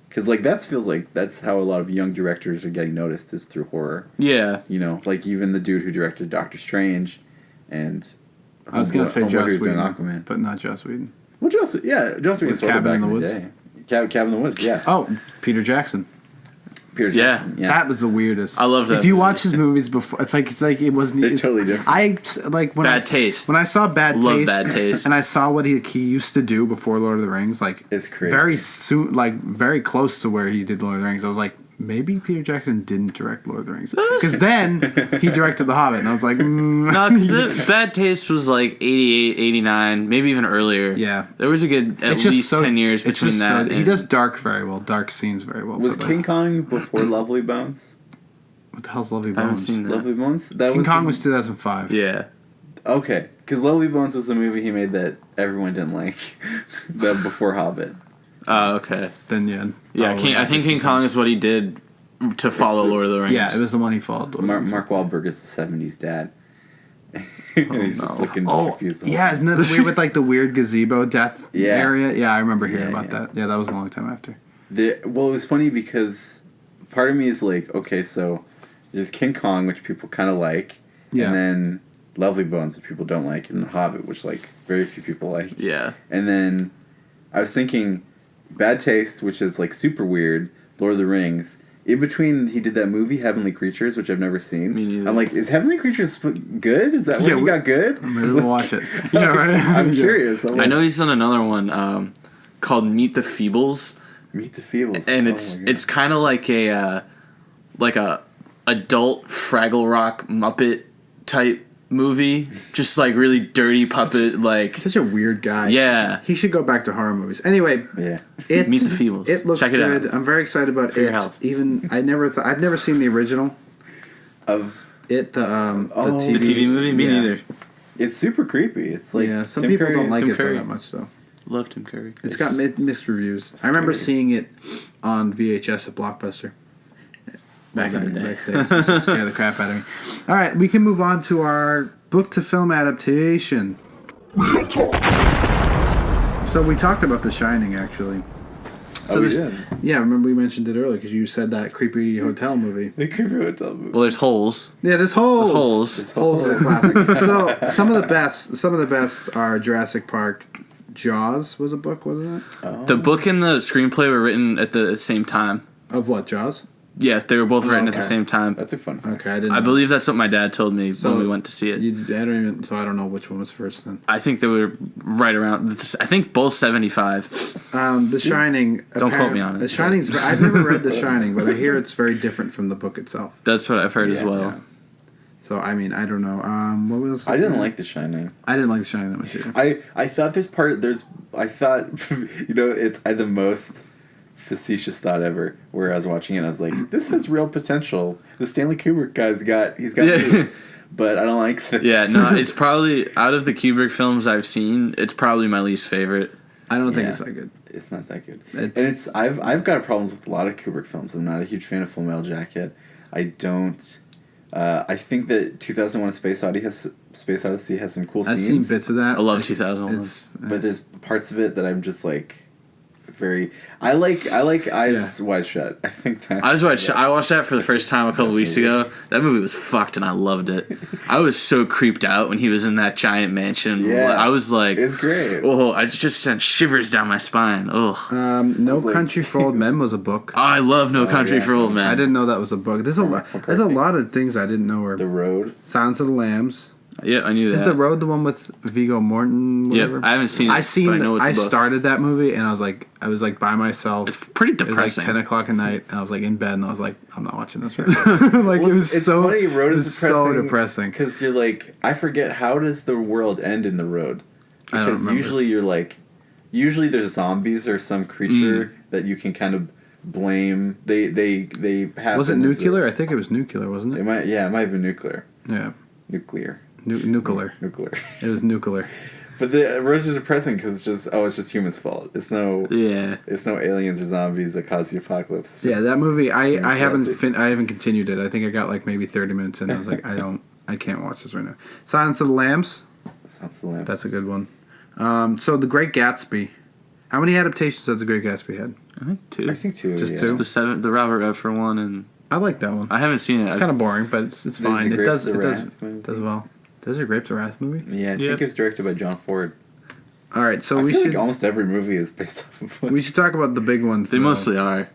Because, that feels like that's how a lot of young directors are getting noticed is through horror. Yeah. Even the dude who directed Doctor Strange and... I was gonna say Joss doing Whedon, Aquaman. but not Joss Whedon. Well, Joss Whedon's Cabin in the Woods? Cabin in the Woods, yeah. Oh, Peter Jackson. Peter Yeah. Jackson, yeah. That was the weirdest. I love that If you movie. watch his movies before, it's like it wasn't. They're it's, totally different. When Bad Taste. When I saw Love Bad Taste. and I saw what he used to do before Lord of the Rings, It's crazy. very soon, very close to where he did Lord of the Rings. I was like, maybe Peter Jackson didn't direct Lord of the Rings because then he directed The Hobbit, and I was like, No, because Bad Taste was like 88, 89, maybe even earlier. Yeah. There was a good, at least 10 years it's between just that. he and- does dark very well, dark scenes very well. Was but, King Kong before Lovely Bones? what the hell's Lovely I haven't Bones? seen that. Lovely Bones? That King Kong the- was 2005. Yeah. Okay, because Lovely Bones was the movie he made that everyone didn't like. Before Hobbit. Oh, okay. Then yeah. Yeah, probably I think King Kong is what he did to follow Lord of the Rings. Yeah, it was the one he followed. Mark Wahlberg is the 70s dad. And he's just looking confused. the whole Yeah, time. isn't that weird with the weird gazebo death Yeah. area? Yeah, I remember hearing Yeah, about yeah. that. Yeah, that was a long time after. Well, it was funny because part of me is like, okay, so there's King Kong, which people kind of like, Yeah. and then Lovely Bones, which people don't like, and The Hobbit, which very few people like. Yeah. And then I was thinking Bad Taste, which is super weird, Lord of the Rings. In between, he did that movie Heavenly Creatures, which I've never seen. Me neither. I'm like, is Heavenly Creatures good? Is that Yeah, what he got good? Maybe we'll watch it. Yeah, right. I'm Yeah. curious. I'm I like, know he's done another one called Meet the Feebles, Meet the Feebles. and Oh it's my God. it's kind of like a adult Fraggle Rock Muppet type movie, just really dirty puppet Such a weird guy. Yeah. He should go back to horror movies. Anyway, Yeah. it Meet the Feebles. It looks Check it good. out. I'm very excited about For your it. health. Even I've never seen the original. Of It the The TV movie? Me yeah. neither. It's super creepy. It's like Yeah, some Tim people Curry don't and like Tim it Curry. that much though. Love Tim Curry. It's got mixed reviews. I remember Scary. seeing it on VHS at Blockbuster. Back in the day. Back then, so it just scared the crap out of me. All right, we can move on to our book to film adaptation. Real talk. So we talked about The Shining, actually. So we this- did. Yeah, remember we mentioned it earlier because you said that creepy hotel movie. The creepy hotel movie. Well, there's holes. Yeah, there's holes. Holes. Holes is a classic. So some of the best are Jurassic Park. Jaws was a book, wasn't it? The book and the screenplay were written at the same time. Of what, Jaws? Yeah, they were both written at the okay. same time. That's a fun fact. Okay, I didn't. I believe that's what my dad told me So, when we went to see it. I don't know which one was first then. I think they were right around. I think both 75. The Shining. Don't quote me on it. The Shining's. I've never read The Shining, but I hear it's very different from the book itself. That's what I've heard as Yeah, well. yeah. So I mean, I don't know. What was? I didn't like The Shining. I didn't like The Shining that much either. I thought I thought it's the most facetious thought ever, where I was watching it and I was like, this has real potential. The Stanley Kubrick guy's got moves, but I don't like this. Yeah, no, it's probably out of the Kubrick films I've seen, it's probably my least favorite. I don't think it's that good. It's not that good. I've got problems with a lot of Kubrick films. I'm not a huge fan of Full Metal Jacket. I don't. I think that 2001: Space Odyssey has some cool scenes. I've seen bits of that. I love 2001. But there's parts of it that I'm just like very. I like Eyes Wide Shut. I think that. I watched that for the first time a couple weeks ago. That movie was fucked, and I loved it. I was so creeped out when he was in that giant mansion. Yeah, I was like, it's great. Oh, I just sent shivers down my spine. Oh, No Country for Old Men was a book. Oh, I love No Country for Old Men. I didn't know that was a book. There's a lot of things I didn't know were. The Road. Silence of the Lambs. Yeah, I knew that. Is The Road the one with Viggo Mortensen? Yep, I haven't seen it. But I know it's a book. Started that movie and I was like by myself. It's pretty depressing. It was like 10 o'clock at night and I was like in bed and I was like, I'm not watching this right now. Like it's funny. Road is so depressing. Because you're like, I forget, how does the world end in The Road? I don't Because remember. usually there's zombies or some creature that you can kind of blame. They happen. Was it nuclear? I think it was nuclear, wasn't it? It might have been nuclear. Yeah. Nuclear. Nuclear. It was nuclear. But the Road is depressing because it's just humans' fault. It's no aliens or zombies that cause the apocalypse. Yeah, that movie I haven't continued it. I think I got like maybe 30 minutes in. I was like, I can't watch this right now. Silence of the Lambs. That's a good one. So The Great Gatsby. How many adaptations has The Great Gatsby had? I think two. Just two. The Robert Redford one, and I like that one. I haven't seen it. It's kind of boring, but it's fine. It does well. Desert Grapes of Wrath movie? Yeah, I think it was directed by John Ford. All right, so I feel like almost every movie is based off of one. We should talk about the big ones. They mostly are.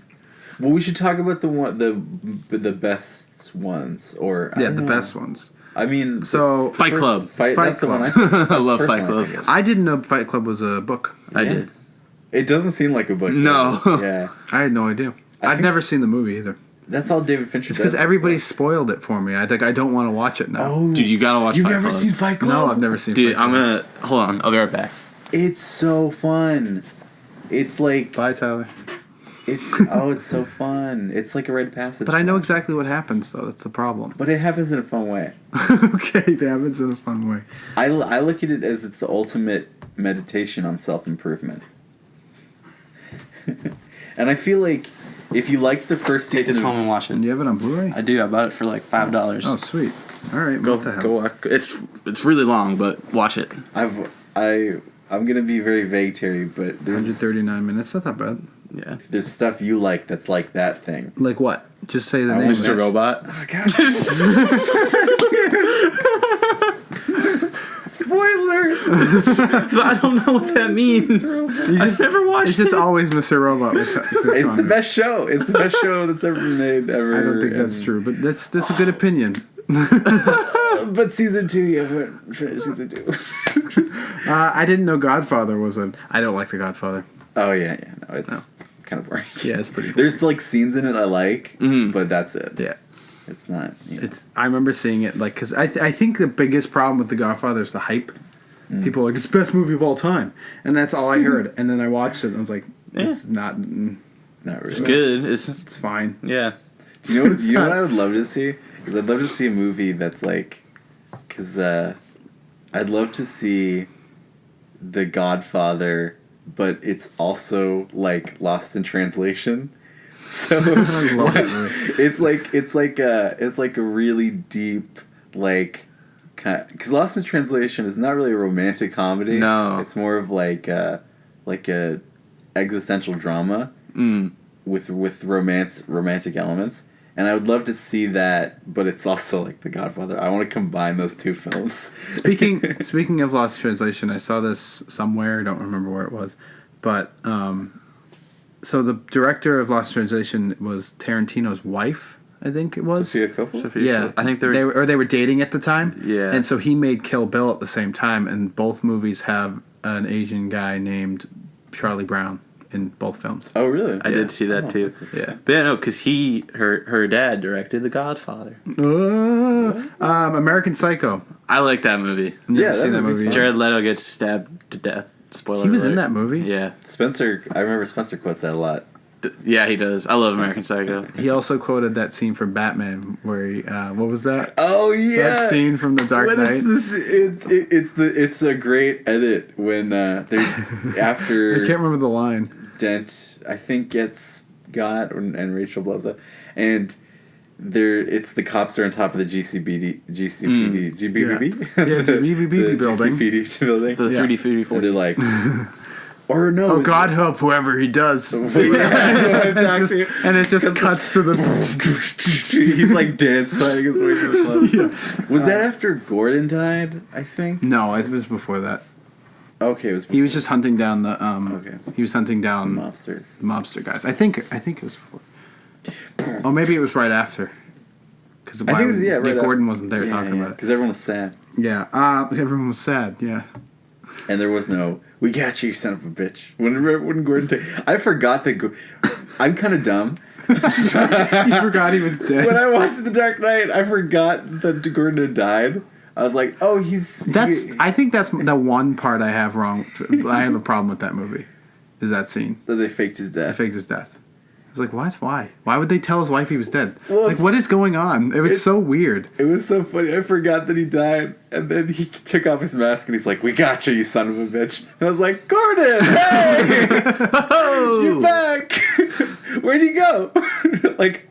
Well, we should talk about the best ones, or the best ones. I mean, so Fight Club. That's the one I love Fight Club. I didn't know Fight Club was a book. I did. It doesn't seem like a book. No. Yeah. I had no idea. I've never seen the movie either. That's all David Fincher does. It's because everybody spoiled it for me. I don't want to watch it now. Oh, dude, you gotta watch Fight Club. You've never seen Fight Club? No, I've never seen Fight Club. Dude, hold on. I'll be right back. It's so fun. It's like... Bye, Tyler. It's so fun. It's like a rite of passage. But I know exactly what happens, though. That's the problem. But it happens in a fun way. Okay, it happens in a fun way. I look at it as it's the ultimate meditation on self-improvement. And I feel like if you like the first season... Take this home and watch it. And you have it on Blu-ray? I do. I bought it for like $5. Oh, sweet. All right. Go watch. It's really long, but watch it. I'm gonna be very vague, Terry, but there's 139 minutes. That's not bad. Yeah. There's stuff you like that's like that thing. Like what? Just say the name. Mr. Robot. Oh, God. Spoilers. I don't know what that means. I've never watched It's just it. always Mr. Robot. It's the best show. It's the best show that's ever been made ever. I don't think that's true, but that's a good opinion. But season 2, you haven't finished season 2. I didn't know Godfather was I don't like The Godfather. Oh yeah. No, it's kind of boring. Yeah, it's pretty. There's like scenes in it I like, but that's it. Yeah. It's not. I remember seeing it because I think the biggest problem with The Godfather is the hype. People are like, it's the best movie of all time, and that's all I heard. And then I watched it and I was like, it's not really. It's good. It's fine. Yeah. Do you know what I would love to see? Because I'd love to see a movie that's like, I'd love to see The Godfather, but it's also like Lost in Translation. So it's like a really deep because Lost in Translation is not really a romantic comedy. No, it's more of like a existential drama with romantic elements. And I would love to see that, but it's also like The Godfather. I want to combine those two films. Speaking of Lost Translation, I saw this somewhere. I don't remember where it was, but so the director of Lost Translation was Tarantino's wife. I think it was Sophia Coppola. Yeah, I think they were dating at the time. Yeah, and so he made Kill Bill at the same time, and both movies have an Asian guy named Charlie Brown in both films. Oh, really? I did see that too. Yeah. But yeah, no, because her dad directed The Godfather. American Psycho. I like that movie. Never seen that movie. fun. Jared Leto gets stabbed to death. Spoiler He was in alert. that movie. Yeah. I remember Spencer quotes that a lot. Yeah, he does. I love American Psycho. He also quoted that scene from Batman where he, what was that? Oh yeah, That scene from The Dark Knight. It's a great edit when they I after can't remember the line. Dent I think gets got and Rachel blows up and it's the cops are on top of the GBBB Yeah, GBBB building. GCPD building. The Yeah. 3D 3D And they're like, or no, Oh it's- God help whoever he does. And it just cuts to the. He's like dance fighting his way to the club. Was that after Gordon died? I think. No, it was before that. Okay, it was. He was just hunting down the. Okay. He was hunting down Mobsters. mobster guys. I think it was before. Oh, maybe it was right after. Because I think it was right. Gordon wasn't there talking about it. because everyone was sad, Yeah, everyone was sad. Yeah. and there was no "We got you, you son of a bitch." When Gordon, I forgot that. I'm kind of dumb. You forgot he was dead. When I watched The Dark Knight, I forgot that Gordon had died. I was like, "Oh, I think that's the one part I have wrong. I have a problem with that movie. Is that scene? that they faked his I death." faked his death. I was like, what? Why? Why would they tell his wife he was dead? Well, Like, what is going on? It was so weird. It was so funny. I forgot that he died, and then he took off his mask, and he's like, "We got you, you son of a bitch." And I was like, "Gordon, hey, you're back. Where'd you go?" Like,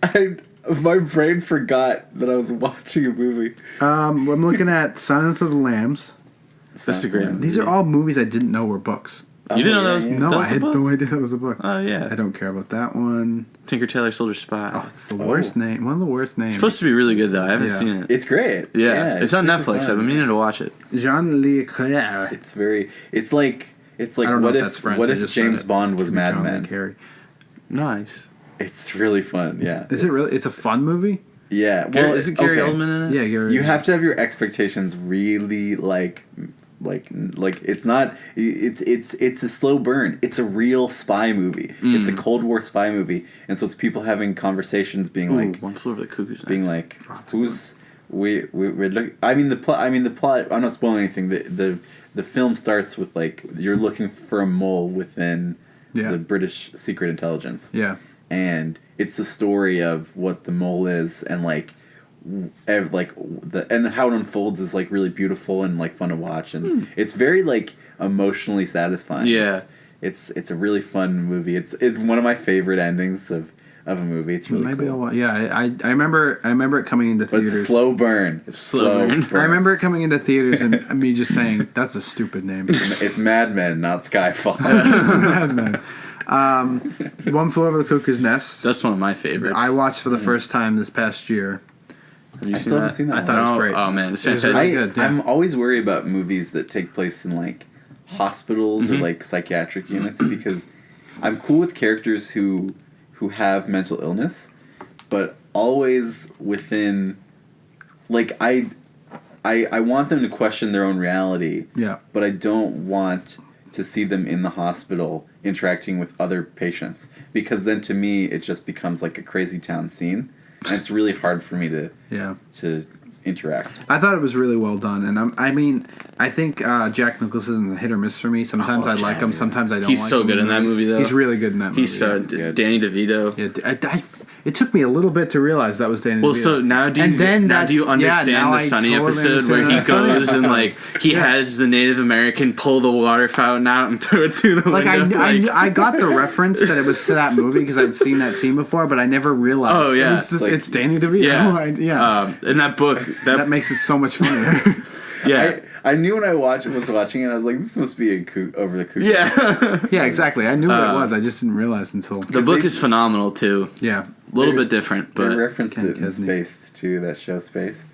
my brain forgot that I was watching a movie. I'm looking at Silence of the Lambs. That's a great movie. These are all movies I didn't know were books. You didn't know that was No, that I was a had book? no idea that was a book. Oh yeah. I don't care about that one. Tinker Tailor Soldier Spy. Oh, it's the worst name. One of the worst names. It's supposed to be really good though. I haven't Yeah. seen it. It's great. Yeah, it's on super Netflix. fun. I've been meaning to watch it. Jean Le Carré. It's very. It's like I don't know what if if that's French. what I if just said James it. Bond was Could be Mad John Le Men? Carré. Nice. It's really fun. Yeah. Is it really? It's a fun movie. Yeah. Well, Well, isn't Gary okay. Oldman in it? Yeah, Gary. You have to have your expectations really like it's not it's a slow burn. It's a real spy movie. It's a Cold War spy movie, and so it's people having conversations, being Ooh, like, One Flew Over the Cuckoo's Nest. being like, who's we're look. I mean the plot. I'm not spoiling anything. The film starts with like you're looking for a mole within Yeah. the British secret intelligence. Yeah. And it's the story of what the mole is and like and how it unfolds is like really beautiful and like fun to watch, and it's very like emotionally satisfying. Yeah. It's a really fun movie. It's one of my favorite endings of a movie. It's really Maybe cool. I remember it coming into But theaters. it's a slow burn. It's Slow burn. I remember it coming into theaters and me just saying, "That's a stupid name." It's Mad Men, not Skyfall. Mad Men. One Flew Over the Cuckoo's Nest. That's one of my favorites. I watched for the first time this past year. Have you I still haven't seen that I one. thought it was great. Oh man, it's It was fantastic. really good, yeah. I'm always worried about movies that take place in like hospitals or like psychiatric units because I'm cool with characters who have mental illness, but always within like I want them to question their own reality. Yeah. But I don't want to see them in the hospital interacting with other patients because then to me it just becomes like a crazy town scene. And it's really hard for me to interact. I thought it was really well done, and I think Jack Nicholson is a hit or miss for me. Sometimes I like him, sometimes I don't. He's like so him good in that movie, though. He's really good in that movie. He's so good. Danny DeVito. Yeah, it took me a little bit to realize that was Danny Well, DeVito. so now do you understand the Sunny episode where he goes and like he has the Native American pull the water fountain out and throw it through the Like window? I got the reference that it was to that movie because I'd seen that scene before, but I never realized. Oh, yeah. It's Danny DeVito. Yeah. In that book, that makes it so much funnier. yeah. I knew when I was watching it, I was like, this must be over the cuckoo. Yeah. Yeah, exactly. I knew what it was. I just didn't realize until. The book is phenomenal too. Yeah. A little bit different, They but referenced Ken it in Kesney. Spaced too, that show Spaced.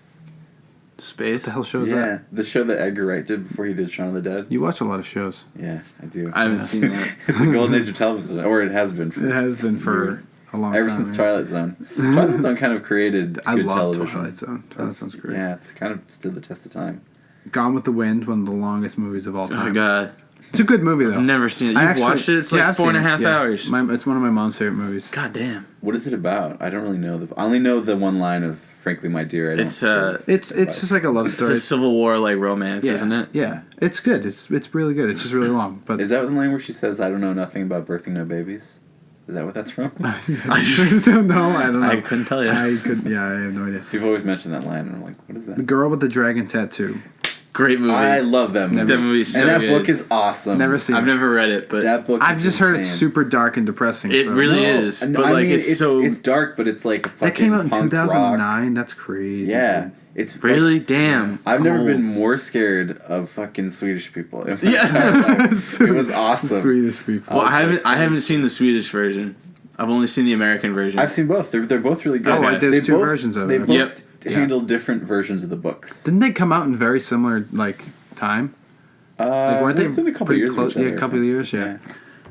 Space. The hell show is Yeah, that? the show that Edgar Wright did before he did Shaun of the Dead. You watch a lot of shows. Yeah, I do. I haven't seen that. It's the golden age of television, or it has been. For It has been for years. a long Ever time. since yeah. Twilight Zone. Twilight Zone kind of created I good love television. Twilight Zone. Twilight Zone's great. Yeah, it's kind of stood the test of time. Gone with the Wind, one of the longest movies of all Oh time. god. It's a good movie though. I've never seen it. You've watched it? It's like I've 4.5 seen it, hours. It's one of my mom's favorite movies. God damn. What is it about? I don't really know. I only know the one line of "Frankly, my dear." I don't It's just like a love It's story. a Civil War like romance, yeah, isn't it? Yeah, it's good. It's really good. It's just really long. But Is that the line where she says, "I don't know nothing about birthing no babies"? Is that what that's from? I don't know. I couldn't tell you. I have no idea. People always mention that line, and I'm like, "What is The that?" Girl with the Dragon Tattoo. Great movie. I love that movie. That movie's so and that good. book is awesome. Never seen I've it. never read it, but that book. I've is just heard it's insane. super dark and depressing. it so. really is. No, But I like mean, it's so it's dark, but it's like a fucking That came out in punk 2009. rock. That's crazy. Yeah, it's really like, damn. I've I'm never old. been more scared of fucking Swedish people. In my Yeah. entire life. It was awesome. Swedish people. Well, I was I haven't seen the Swedish version. I've only seen the American version. I've seen both. They're both really good. Oh, like, there's They two both- versions of They it. both Yep. handle different versions of the books. Didn't they come out in very similar like time? Like weren't they within a couple pretty years of close? each other, Yeah, a I couple of think. years.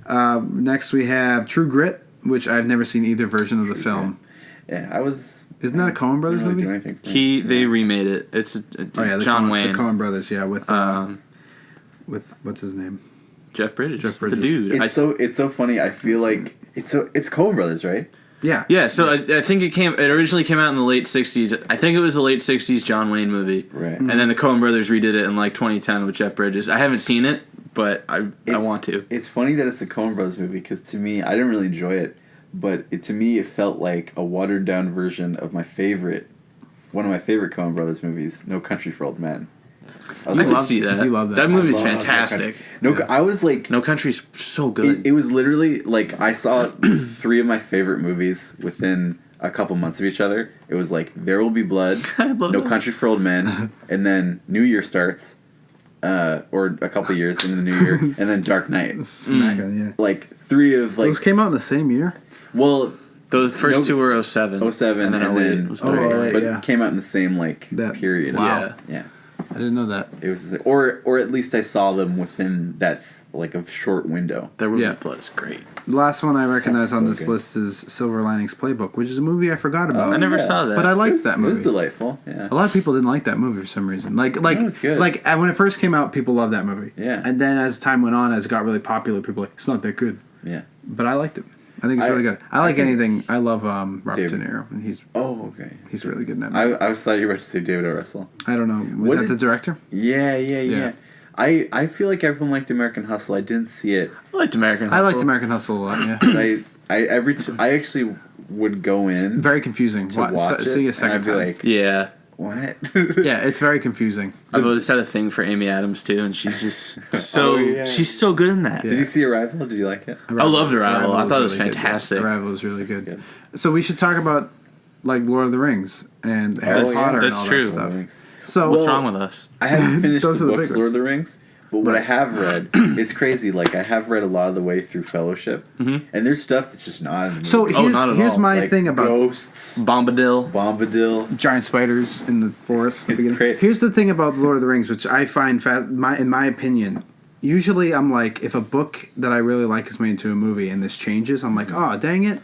Yeah. Next we have True Grit, which I've never seen either version of the film. Yeah, I was. Isn't that a Coen Brothers didn't really movie? do anything. They remade it. It's Oh yeah, John Wayne, the Coen Brothers. Yeah, with what's his name? Jeff Bridges, Jeff Bridges. the dude. It's so funny. I feel like it's Coen Brothers, right? Yeah. Yeah, so I think it originally came out in the late 60s. I think it was the late 60s John Wayne movie. Right. And then the Coen Brothers redid it in like 2010 with Jeff Bridges. I haven't seen it, but I want to. It's funny that it's a Coen Brothers movie because to me, I didn't really enjoy it, but to me, it felt like a watered down version of one of my favorite Coen Brothers movies, No Country for Old Men. I can love- see that. you love that. That movie's I love fantastic. I was like, No Country's so good. it was literally like I saw three of my favorite movies within a couple months of each other. It was like There Will Be Blood, I love No that. Country for Old Men, and then New Year starts, or a couple years into the new year, and then Dark Knight. Smacking, yeah. Like three of like Those came out in the same year. well. The first two were 07. 07 and then 08 was the Oh, right. 08, but yeah. it came out in the same like period. Wow. Yeah. I didn't know that. It was or at least I saw them within that's like a short window. There Will Yeah. Be Blood is great. The last one I recognize on so this good. list is Silver Linings Playbook, which is a movie I forgot about. I never yeah. saw that. But I liked that It was movie. delightful. Yeah. A lot of people didn't like that movie for some reason. Like, it's good. like when it first came out, people loved that movie. Yeah. And then as time went on, as it got really popular, people were like, it's not that good. Yeah. But I liked it. I think it's I- really good. I like think- anything. I love Robert Dave- De Niro, and he's Okay. really good in that movie. I was thought you were about to say David O. Russell. I don't know. Was What that did- the director? Yeah. Yeah. I feel like everyone liked American Hustle. I didn't see it, I liked American I Hustle. liked American Hustle a lot. Yeah. but I actually would go in Very confusing. to watch Seeing it, a second and I'd be time. like, Yeah. what? Yeah, it's very confusing. I've always had a thing for Amy Adams too, and she's just so yeah. she's so good in that. Yeah. Did you see Arrival? Did you like it? I loved Arrival. I thought it was really good. fantastic. Arrival was really good. good. So we should talk about like Lord of the Rings and Harry yeah. Potter That's and all true. that stuff. So What's Well, wrong with us? I haven't finished Those the are the books, big Lord of ones. the Rings, but what I have read, it's crazy. Like I have read a lot of the way through Fellowship, and there's stuff that's just not in the movie. So here's, not at here's all. my like thing about ghosts, Bombadil. Bombadil. giant spiders in the forest. At the It's beginning. great. Here's the thing about Lord of the Rings, which I find in my opinion. Usually, I'm like, if a book that I really like is made into a movie and this changes, I'm like, oh, dang it.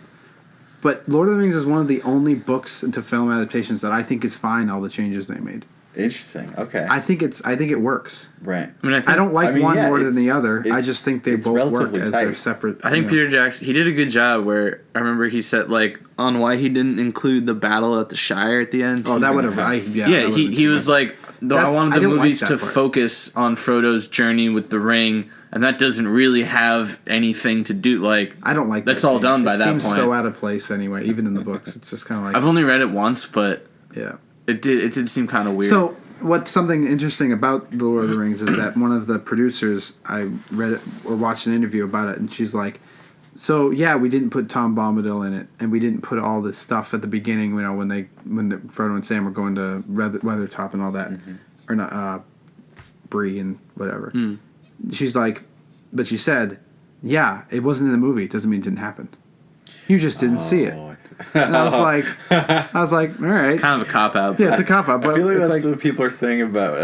But Lord of the Rings is one of the only books to film adaptations that I think is fine. All the changes they made, Interesting. Okay. I think it works. right. I mean, I don't like I mean, one yeah, more than the it's- other. I it's- just think they it's both work relatively as they're tight. separate. I think Peter Jackson, he did a good job where I remember he said like on why he didn't include the battle at the Shire at the end. Oh, that would have. Yeah, he was like, though I That's- wanted I the didn't like movies that to part. focus on Frodo's journey with the ring, and that doesn't really have anything to do like. I don't like. That's that all scene. done by it that seems point. so out of place anyway. Even in the books, it's just kind of like I've only read it once, but yeah. it did seem kind of weird. So, what's something interesting about The Lord of the Rings is that one of the producers, I read it or watched an interview about it, and she's like, so yeah, we didn't put Tom Bombadil in it, and we didn't put all this stuff at the beginning, you know, when Frodo and Sam were going to Weathertop and all that, or not, Bree and whatever. She's like, but she said, yeah, it wasn't in the movie. It doesn't mean it didn't happen. You just didn't see it. Oh, I see. And I was like, all right. kind of a cop out. Yeah, it's a cop out, but I feel like it's that's like, what people are saying about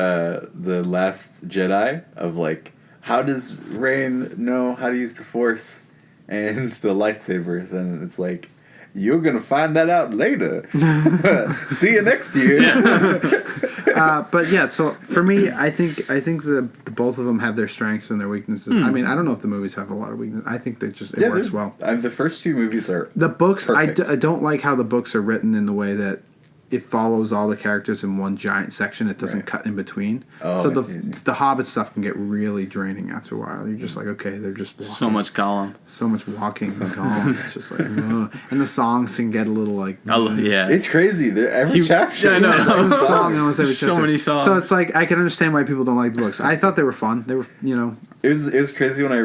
the Last Jedi. Of like, how does Rey know how to use the Force and the lightsabers? And it's like, you're gonna find that out later. See you next year. But yeah, so for me, I think the both of them have their strengths and their weaknesses. I mean, I don't know if the movies have a lot of weaknesses. I think it works well. The first two movies are The books, perfect. I don't like how the books are written in the way that it follows all the characters in one giant section. It doesn't cut in between. Oh, So I see. the Hobbit stuff can get really draining after a while. You're just like, okay, they're just walking. So much Gollum. So much walking and going. It's just like, ugh. And the songs can get a little like. Oh yeah. It's crazy. Every chapter. Yeah, I know. There's a song almost every So chapter. many songs. So it's like I can understand why people don't like the books. I thought they were fun. They were, It was crazy when I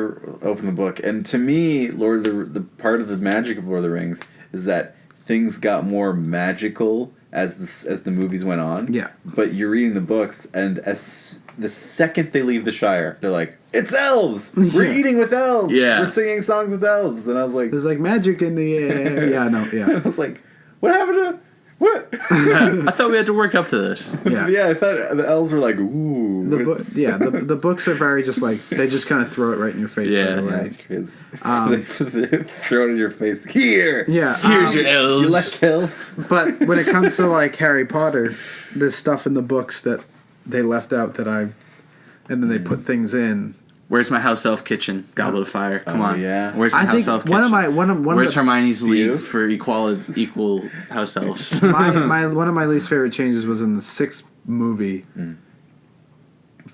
opened the book, and to me, the part of the magic of Lord of the Rings is that things got more magical as the movies went on. Yeah. But you're reading the books, and as the second they leave the Shire, they're like, "It's elves. We're Yeah. eating with elves. Yeah. We're singing songs with elves." And I was like, there's like magic in the air. Yeah, no, I yeah, was like, "What happened to what?" I thought we had to work up to this. yeah. Yeah, I thought the elves were like, "Ooh." The books are very just like they just kind of throw it right in your face. Yeah, right Yeah, away. it's crazy. So they throw it in your face. Here. Yeah, Here's your elves. You like elves? But when it comes to like Harry Potter, there's stuff in the books that they left out and then they put things in. Where's my house elf kitchen? Goblet of Fire. Come Oh, on. yeah. Where's my I house think elf one kitchen? of Where's the, Hermione's You? league for equal house elves? one of my least favorite changes was in the sixth movie.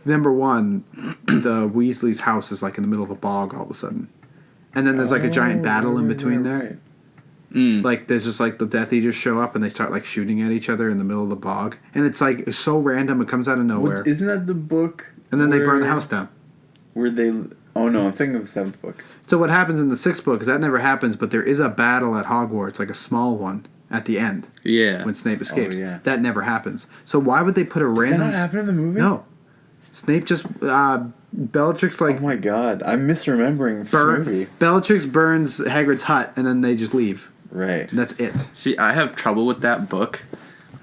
Number one, the Weasley's house is like in the middle of a bog all of a sudden, and then there's like a giant battle in between there. Right. Like there's just like the Death Eaters show up and they start like shooting at each other in the middle of the bog, and it's like it's so random. It comes out of nowhere, Isn't that the book? and then they burn the where- house down. Where they? Oh no, I'm thinking of the seventh book. So what happens in the sixth book is that never happens, but there is a battle at Hogwarts, like a small one at the end Yeah. when Snape escapes. yeah. That never happens. So why would they put a Does that random? not happen in the movie? No, Snape just Bellatrix Oh like my god, I'm misremembering this movie. Bellatrix burns Hagrid's hut, and then they just leave. Right. And that's it. See, I have trouble with that book.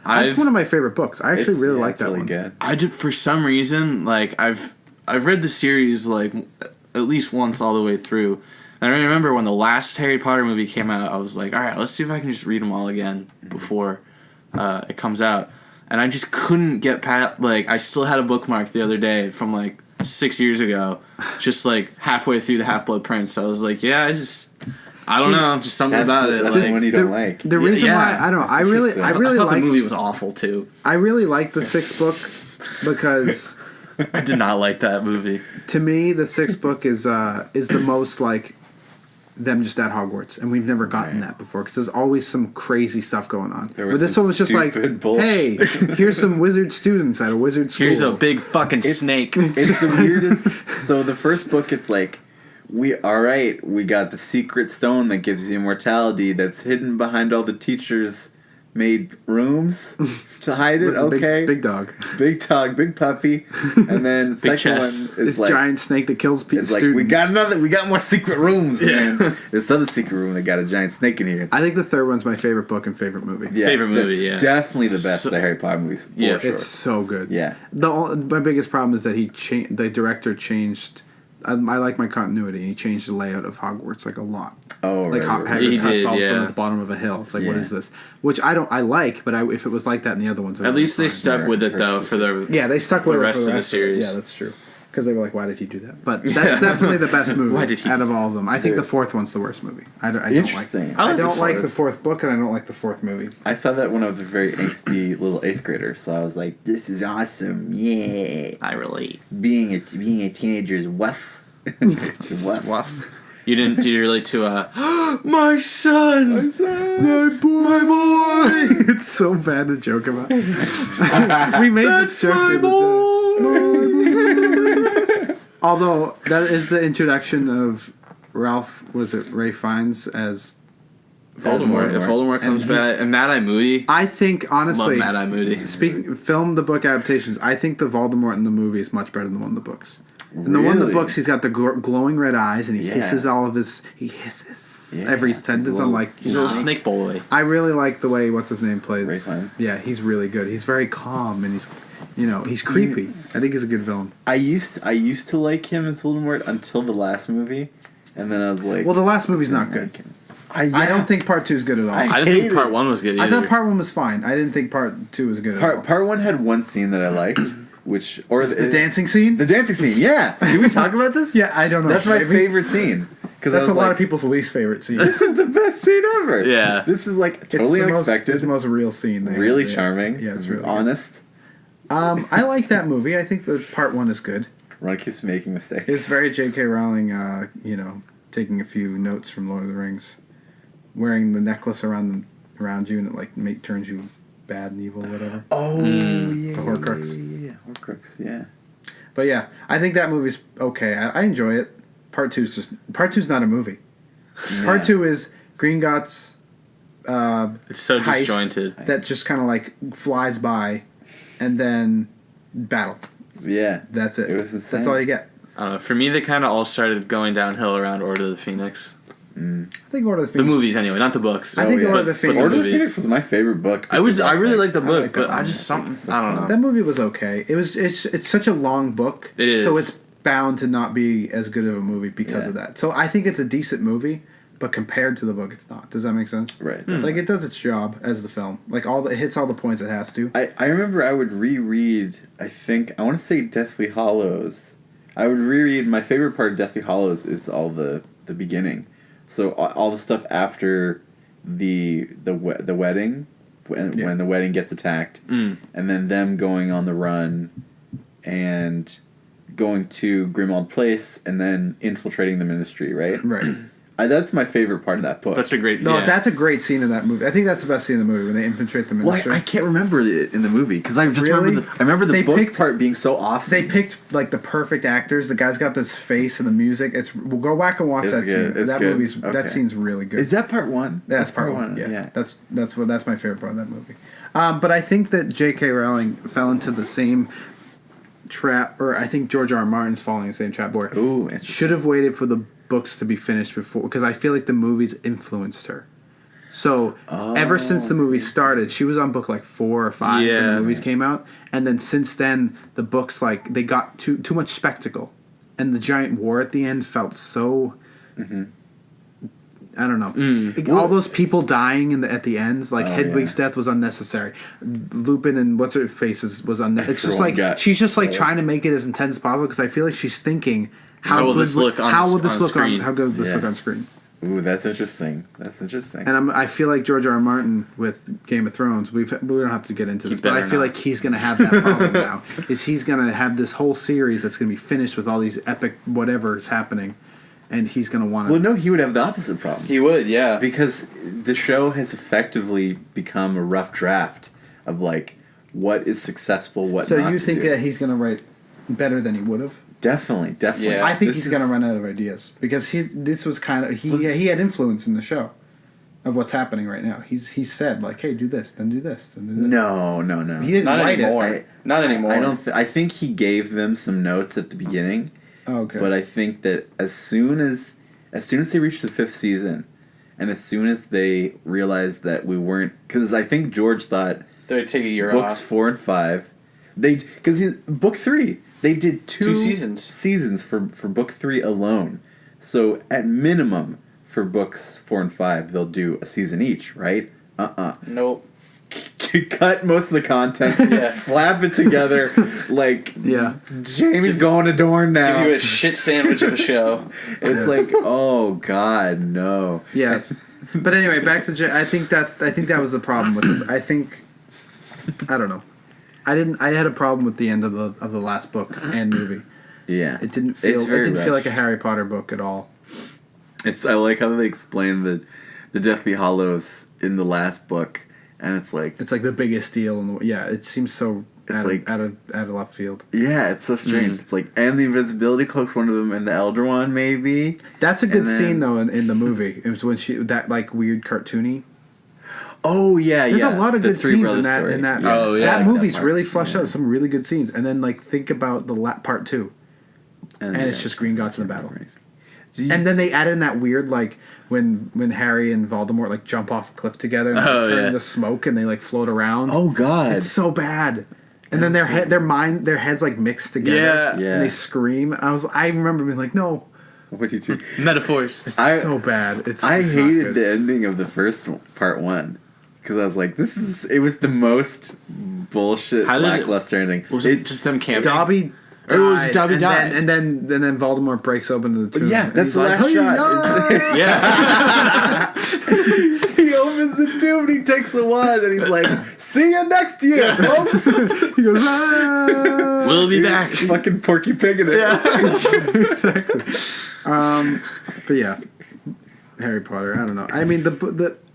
That's one of my favorite books. I actually really like it's that really one. good. I did for some reason like I've read the series like at least once all the way through. And I remember when the last Harry Potter movie came out, I was like, all right, let's see if I can just read them all again before it comes out. And I just couldn't get past, like, I still had a bookmark the other day from like 6 years ago, just like halfway through the Half-Blood Prince. I was like, yeah, I don't know, just something about it. That's Like, the one you don't like. The reason yeah. why I don't know, I really Interesting. I like thought the movie was awful too. I really like the sixth book because I did not like that movie. to me the sixth book is the most like them just at Hogwarts, and we've never gotten that before because there's always some crazy stuff going on. There But was this some one was just like, stupid bullshit. hey, here's some wizard students at a wizard school. Here's a big fucking It's- snake. It's the weirdest. So the first book, it's like, we got the secret stone that gives you immortality that's hidden behind all the teachers' made rooms to hide it. Okay, big dog. big dog, big puppy, and then the second chest. one is This like. giant snake that kills It's like students. we got more secret rooms. Yeah. Man. This other secret room that got a giant snake in here. I think the third one's my favorite book and favorite movie. Yeah, Favorite movie, yeah. Definitely the best So- of the Harry Potter movies. For Yeah. sure. It's so good. Yeah. My biggest problem is that the director changed. I like my continuity. He changed the layout of Hogwarts like a lot. Oh, Like right, right, right. Hagrid's He hut's did, all of a sudden yeah. at the bottom of a hill. It's like, what Yeah. is this? Which I like, but if it was like that in the other ones, At least they fine. stuck with it though for the Yeah, they stuck with the it rest for of the series. Yeah, that's true. Because they were like, why did he do that? But that's definitely the best movie Why did he out of all of them. I think Dude. the fourth one's the worst movie. I don't like. Interesting. I I like the don't like fourth. the fourth book, and I don't like the fourth movie. I saw that when I was a very angsty little 8th grader, so I was like, "This is awesome! Yeah, I relate. being a teenager is wuff. It's wuff. Woof. Did you relate to my son? My boy. It's so bad to joke about. We made this joke. my the other day. Although that is the introduction of Ralph. Was it Ray Fiennes as Voldemort. If Voldemort comes And he's- back, and Mad Eye Moody. I think honestly, Love Mad Eye Moody. film the book adaptations. I think the Voldemort in the movie is much better than the one in the books. In the one in the Really? books, he's got the glowing red eyes, and he Yeah. hisses he hisses Yeah, every he's a sentence. little- I'm like, He's a little snake boy. I really like the way what's his name plays. Ray Fiennes? Yeah, he's really good. He's very calm, and he's creepy. I think he's a good villain. I used to like him as Voldemort until the last movie, and then I was like, Well, the last movie's not I good. like him. I don't think part 2 is good at all. I didn't think part 1 was good either. I thought part 1 was fine. I didn't think part 2 was good at all. Part 1 had one scene that I liked, which The dancing scene? The dancing scene, yeah. Did we talk about this? Yeah, I don't know. That's my favorite scene. That's a lot of people's least favorite scene. This is the best scene ever. Yeah. This is like totally unexpected. It's the most real scene. Really charming. Yeah, it's really honest. Good. I like that movie. I think the part 1 is good. Ron keeps making mistakes. It's very J.K. Rowling, taking a few notes from Lord of the Rings. Wearing the necklace around you and it like turns you bad and evil or whatever. Oh, yeah. The Horcrux. Yeah, Horcrux, yeah. But yeah, I think that movie's okay. I enjoy it. Part 2's not a movie. Yeah. Part 2 is Gringotts It's so heist disjointed. that just kind of like flies by and then battle. Yeah. That's it. It was insane. That's all you get. I don't know. For me, they kind of all started going downhill around Order of the Phoenix. I think Order of the The Phoenix. movies, anyway, not the books. I think Order of the But Phoenix. Order of the movies. Phoenix was my favorite book. I really like the book, like but that I one. just I think something it's I don't know. That movie was okay. It's such a long book. It is. So it's bound to not be as good of a movie because of that. So I think it's a decent movie, but compared to the book, it's not. Does that make sense? Right. Like it does its job as the film. Like it hits all the points it has to. I remember I would reread, I want to say Deathly Hallows. I would reread, my favorite part of Deathly Hallows is all the beginning. So all the stuff after the wedding, when the wedding gets attacked, and then them going on the run and going to Grimmauld Place and then infiltrating the Ministry, right? Right. That's my favorite part of that book. That's a great. No, yeah. that's a great scene in that movie. I think that's the best scene in the movie when they infiltrate the Ministry. Well, I can't remember it in the movie because I just Really? remember the They book picked- part being so awesome. They picked like the perfect actors. The guy's got this face and the music. We'll go back and watch It's that good. scene. It's that good. movie's Okay. that scene's really good. Is that part 1? That's part one. Yeah. That's my favorite part of that movie. But I think that J.K. Rowling fell into the same trap, or I think George R. R. Martin's falling in the same trap where Ooh, interesting. should have waited for the books to be finished before, because I feel like the movies influenced her. So ever since the movie started, she was on book like 4 or 5 when Yeah. the movies came out, and then since then the books like they got too much spectacle, and the giant war at the end felt so. I don't know. Like, all those people dying at the ends, like Hedwig's death was unnecessary. Lupin and what's her faces was unnecessary. It's just Everyone like got she's just like trying to make it as intense as possible because I feel like she's thinking How will this look on how will this on look screen? how good will this Yeah. look on screen? Ooh, that's interesting. That's interesting. And I feel like George R. R. Martin with Game of Thrones. We don't have to get into this, but I better feel not. like he's going to have that problem now. Is he's going to have this whole series that's going to be finished with all these epic whatever is happening, and he's going to want to. Well, no, he would have the opposite problem. He would, yeah. Because the show has effectively become a rough draft of like what is successful, what So not you to think do. that he's going to write better than he would have? Definitely. Yeah. I think This he's going to is- run out of ideas because this was kind of he had influence in the show of what's happening right now. He said like, hey, do this, then do this, then do this. No. He didn't Not write anymore. it. Not anymore. I don't. I think he gave them some notes at the beginning, Oh, okay. but I think that as soon as they reached the 5th season, and as soon as they realized that we weren't, because I think George thought They'd take a year books off. 4 and 5, because book 3 they did two seasons for book 3 alone. So at minimum for books 4 and 5 they'll do a season each, right? Nope. Cut most of the content, Yeah. slap it together, like Yeah. Jamie's going to Dorne now. Give you a shit sandwich of a show. It's like, oh god, no. Yes. But anyway, back to I think that was the problem with it. I don't know. I had a problem with the end of the last book and movie. Yeah, It didn't It's feel very feel like rushed. a Harry Potter book at all. I like how they explain the Deathly Hallows in the last book, and it's like the biggest deal in the it seems so It's out of left field. yeah, it's so strange. It's like, and the invisibility cloak's one of them, and the Elder Wand maybe. That's a good And then- scene though in the movie. It was when that like weird cartoony. Oh yeah, There's yeah. a lot of The good Three scenes Brothers in that. story. In that, Yeah. Oh, yeah. that I like movie's part. really fleshed out. Some really good scenes, and then like think about the part 2, and it's just Gringotts in the battle. And then they add in that weird like when Harry and Voldemort like jump off a cliff together and they turn into smoke and they like float around. Oh god, It's so bad. And then their heads like mixed together. Yeah. Yeah. And they scream. I remember being like, no, What do you do? Metaphors. It's I- so bad. It's I just not hated good. the ending of the first part 1 because I was like, it was the most bullshit How did it- lackluster ending. Was it just them camping? Dobby. Or it was died, Dobby and died. then Voldemort breaks open the tomb. Yeah, and that's he's the like, last "Hey, shot. yeah!" Yeah. He opens the tomb and he takes the wand and he's like, "See you next year, folks." He goes, "Ah!" We'll be back. Fucking Porky Pig in it. Exactly. But yeah, Harry Potter. I don't know. I mean,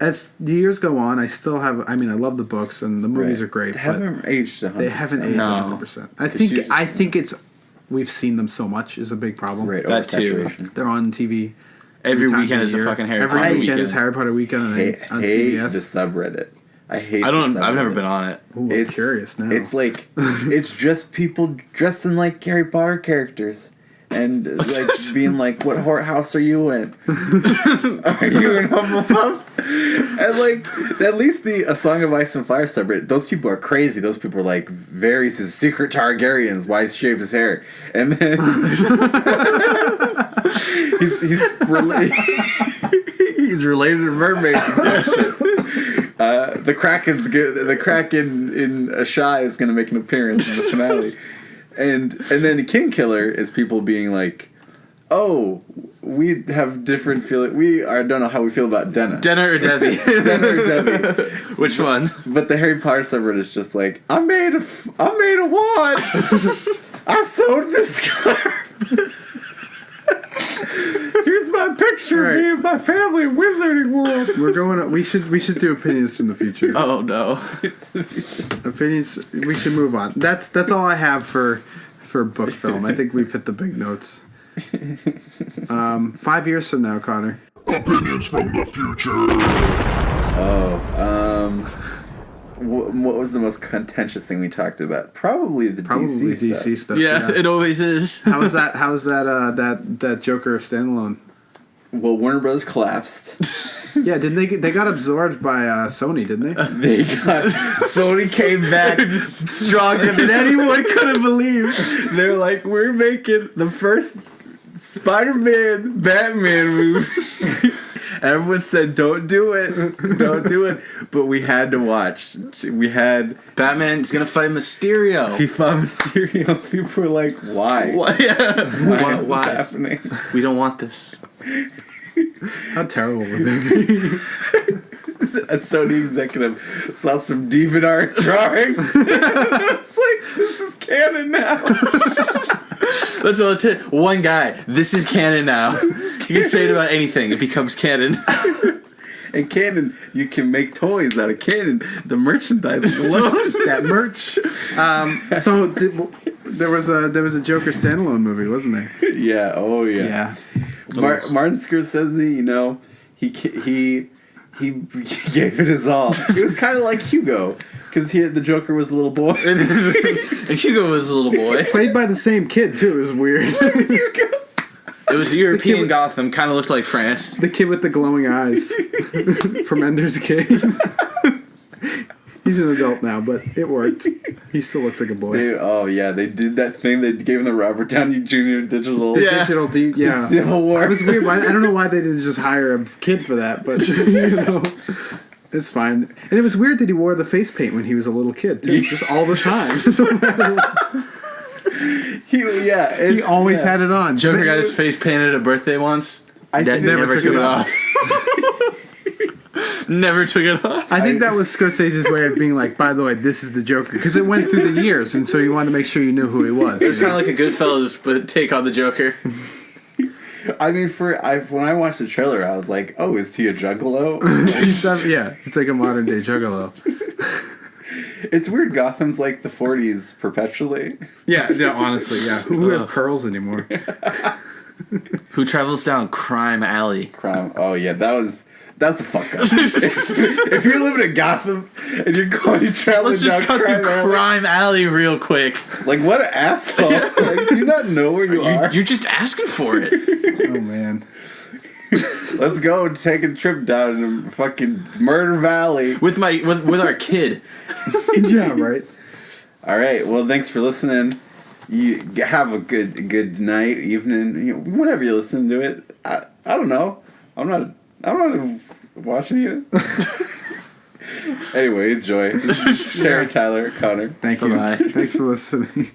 as the years go on, I still have. I mean, I love the books and the movies are great. They but haven't aged 100%. they haven't aged No. 100%. I think it's we've seen them so much is a big problem. Right, That too. oversaturation. They're on TV. Every 3 times weekend is a year. fucking Harry Every Potter weekend weekend. is Harry Potter weekend on Hate CBS. the subreddit. I hate. I don't. The I've never subreddit. been on it. Ooh, I'm curious now. It's like it's just people dressing like Harry Potter characters. And like being like, what house are you in? Are you in Hufflepuff? And like, at least the A Song of Ice and Fire subreddit, those people are crazy. Those people are like, Varys is secret Targaryens. Why he shaved his hair? And then he's related to mermaids and that shit. The Kraken in Ashai is going to make an appearance in the finale. And then the King Killer is people being like, oh, we have different feeling. Don't know how we feel about Denna. Denner or Debbie? Denna or Debbie. Which one? But the Harry Potter subreddit is just like, I made a wand. I sewed this scarf. Here's my picture of me and my family in Wizarding World. We're going. We should do opinions from the future. Oh no. Opinions. We should move on. That's all I have for book film. I think we've hit the big notes. 5 years from now, Connor. Opinions from the future. What was the most contentious thing we talked about? Probably the DC stuff. Yeah, it always is. How was that? That Joker standalone? Well, Warner Bros. Collapsed. Yeah, didn't they got absorbed by Sony? Didn't they? Sony came back stronger than anyone could have believed. They're like, we're making the first Spider-Man, Batman movie. Everyone said, don't do it. But we had to watch. We had... Batman's gonna fight Mysterio. He fought Mysterio. People were like, why? What? Yeah. Why is this happening? We don't want this. How terrible would they be? A Sony executive saw some DeviantArt drawings. It's like, this is canon now. That's all it took. One guy. This is canon now. You can say it about anything. It becomes canon. And canon, you can make toys out of canon. The merchandise alone. That merch. So there was a Joker standalone movie, wasn't there? Yeah. Oh yeah. Yeah. Martin Scorsese, you know, he gave it his all. It was kind of like Hugo, because the Joker was a little boy. And Hugo was a little boy. Played by the same kid too. It was weird. Hugo. It was European Gotham. Kind of looked like France. The kid with the glowing eyes from Ender's Game. He's an adult now, but it worked. He still looks like a boy. They did that thing. They gave him the Robert Downey Jr. digital. Yeah. Yeah. Civil War. It was weird. I don't know why they didn't just hire a kid for that, but it's fine. And it was weird that he wore the face paint when he was a little kid too, just all the time. He always had it on. Joker got his face painted at a birthday once. Never took it off. Never took it off. I think that was Scorsese's way of being like, by the way, this is the Joker. Because it went through the years, and so you wanted to make sure you knew who he was. It was kind of like a Goodfellas, but take on the Joker. I mean, when I watched the trailer, I was like, "Oh, is he a juggalo?" Yeah, it's like a modern day Juggalo. It's weird. Gotham's like the 40s perpetually. Yeah, honestly, yeah. Who has pearls anymore? Who travels down Crime Alley? Crime. Oh yeah, that's a fuck up. If you're living in Gotham and you're traveling Let's just down cut through Crime Alley real quick. like what an asshole! Like, do you not know where you are? You're just asking for it. Oh man. Let's go and take a trip down to fucking Murder Valley. With our kid. Yeah, right. All right. Well, thanks for listening. you have a good night, evening, whenever you listen to it. I don't know. I'm not watching you. Anyway, enjoy. This is Sarah, Tyler, Connor. Thank you. Bye-bye. Thanks for listening.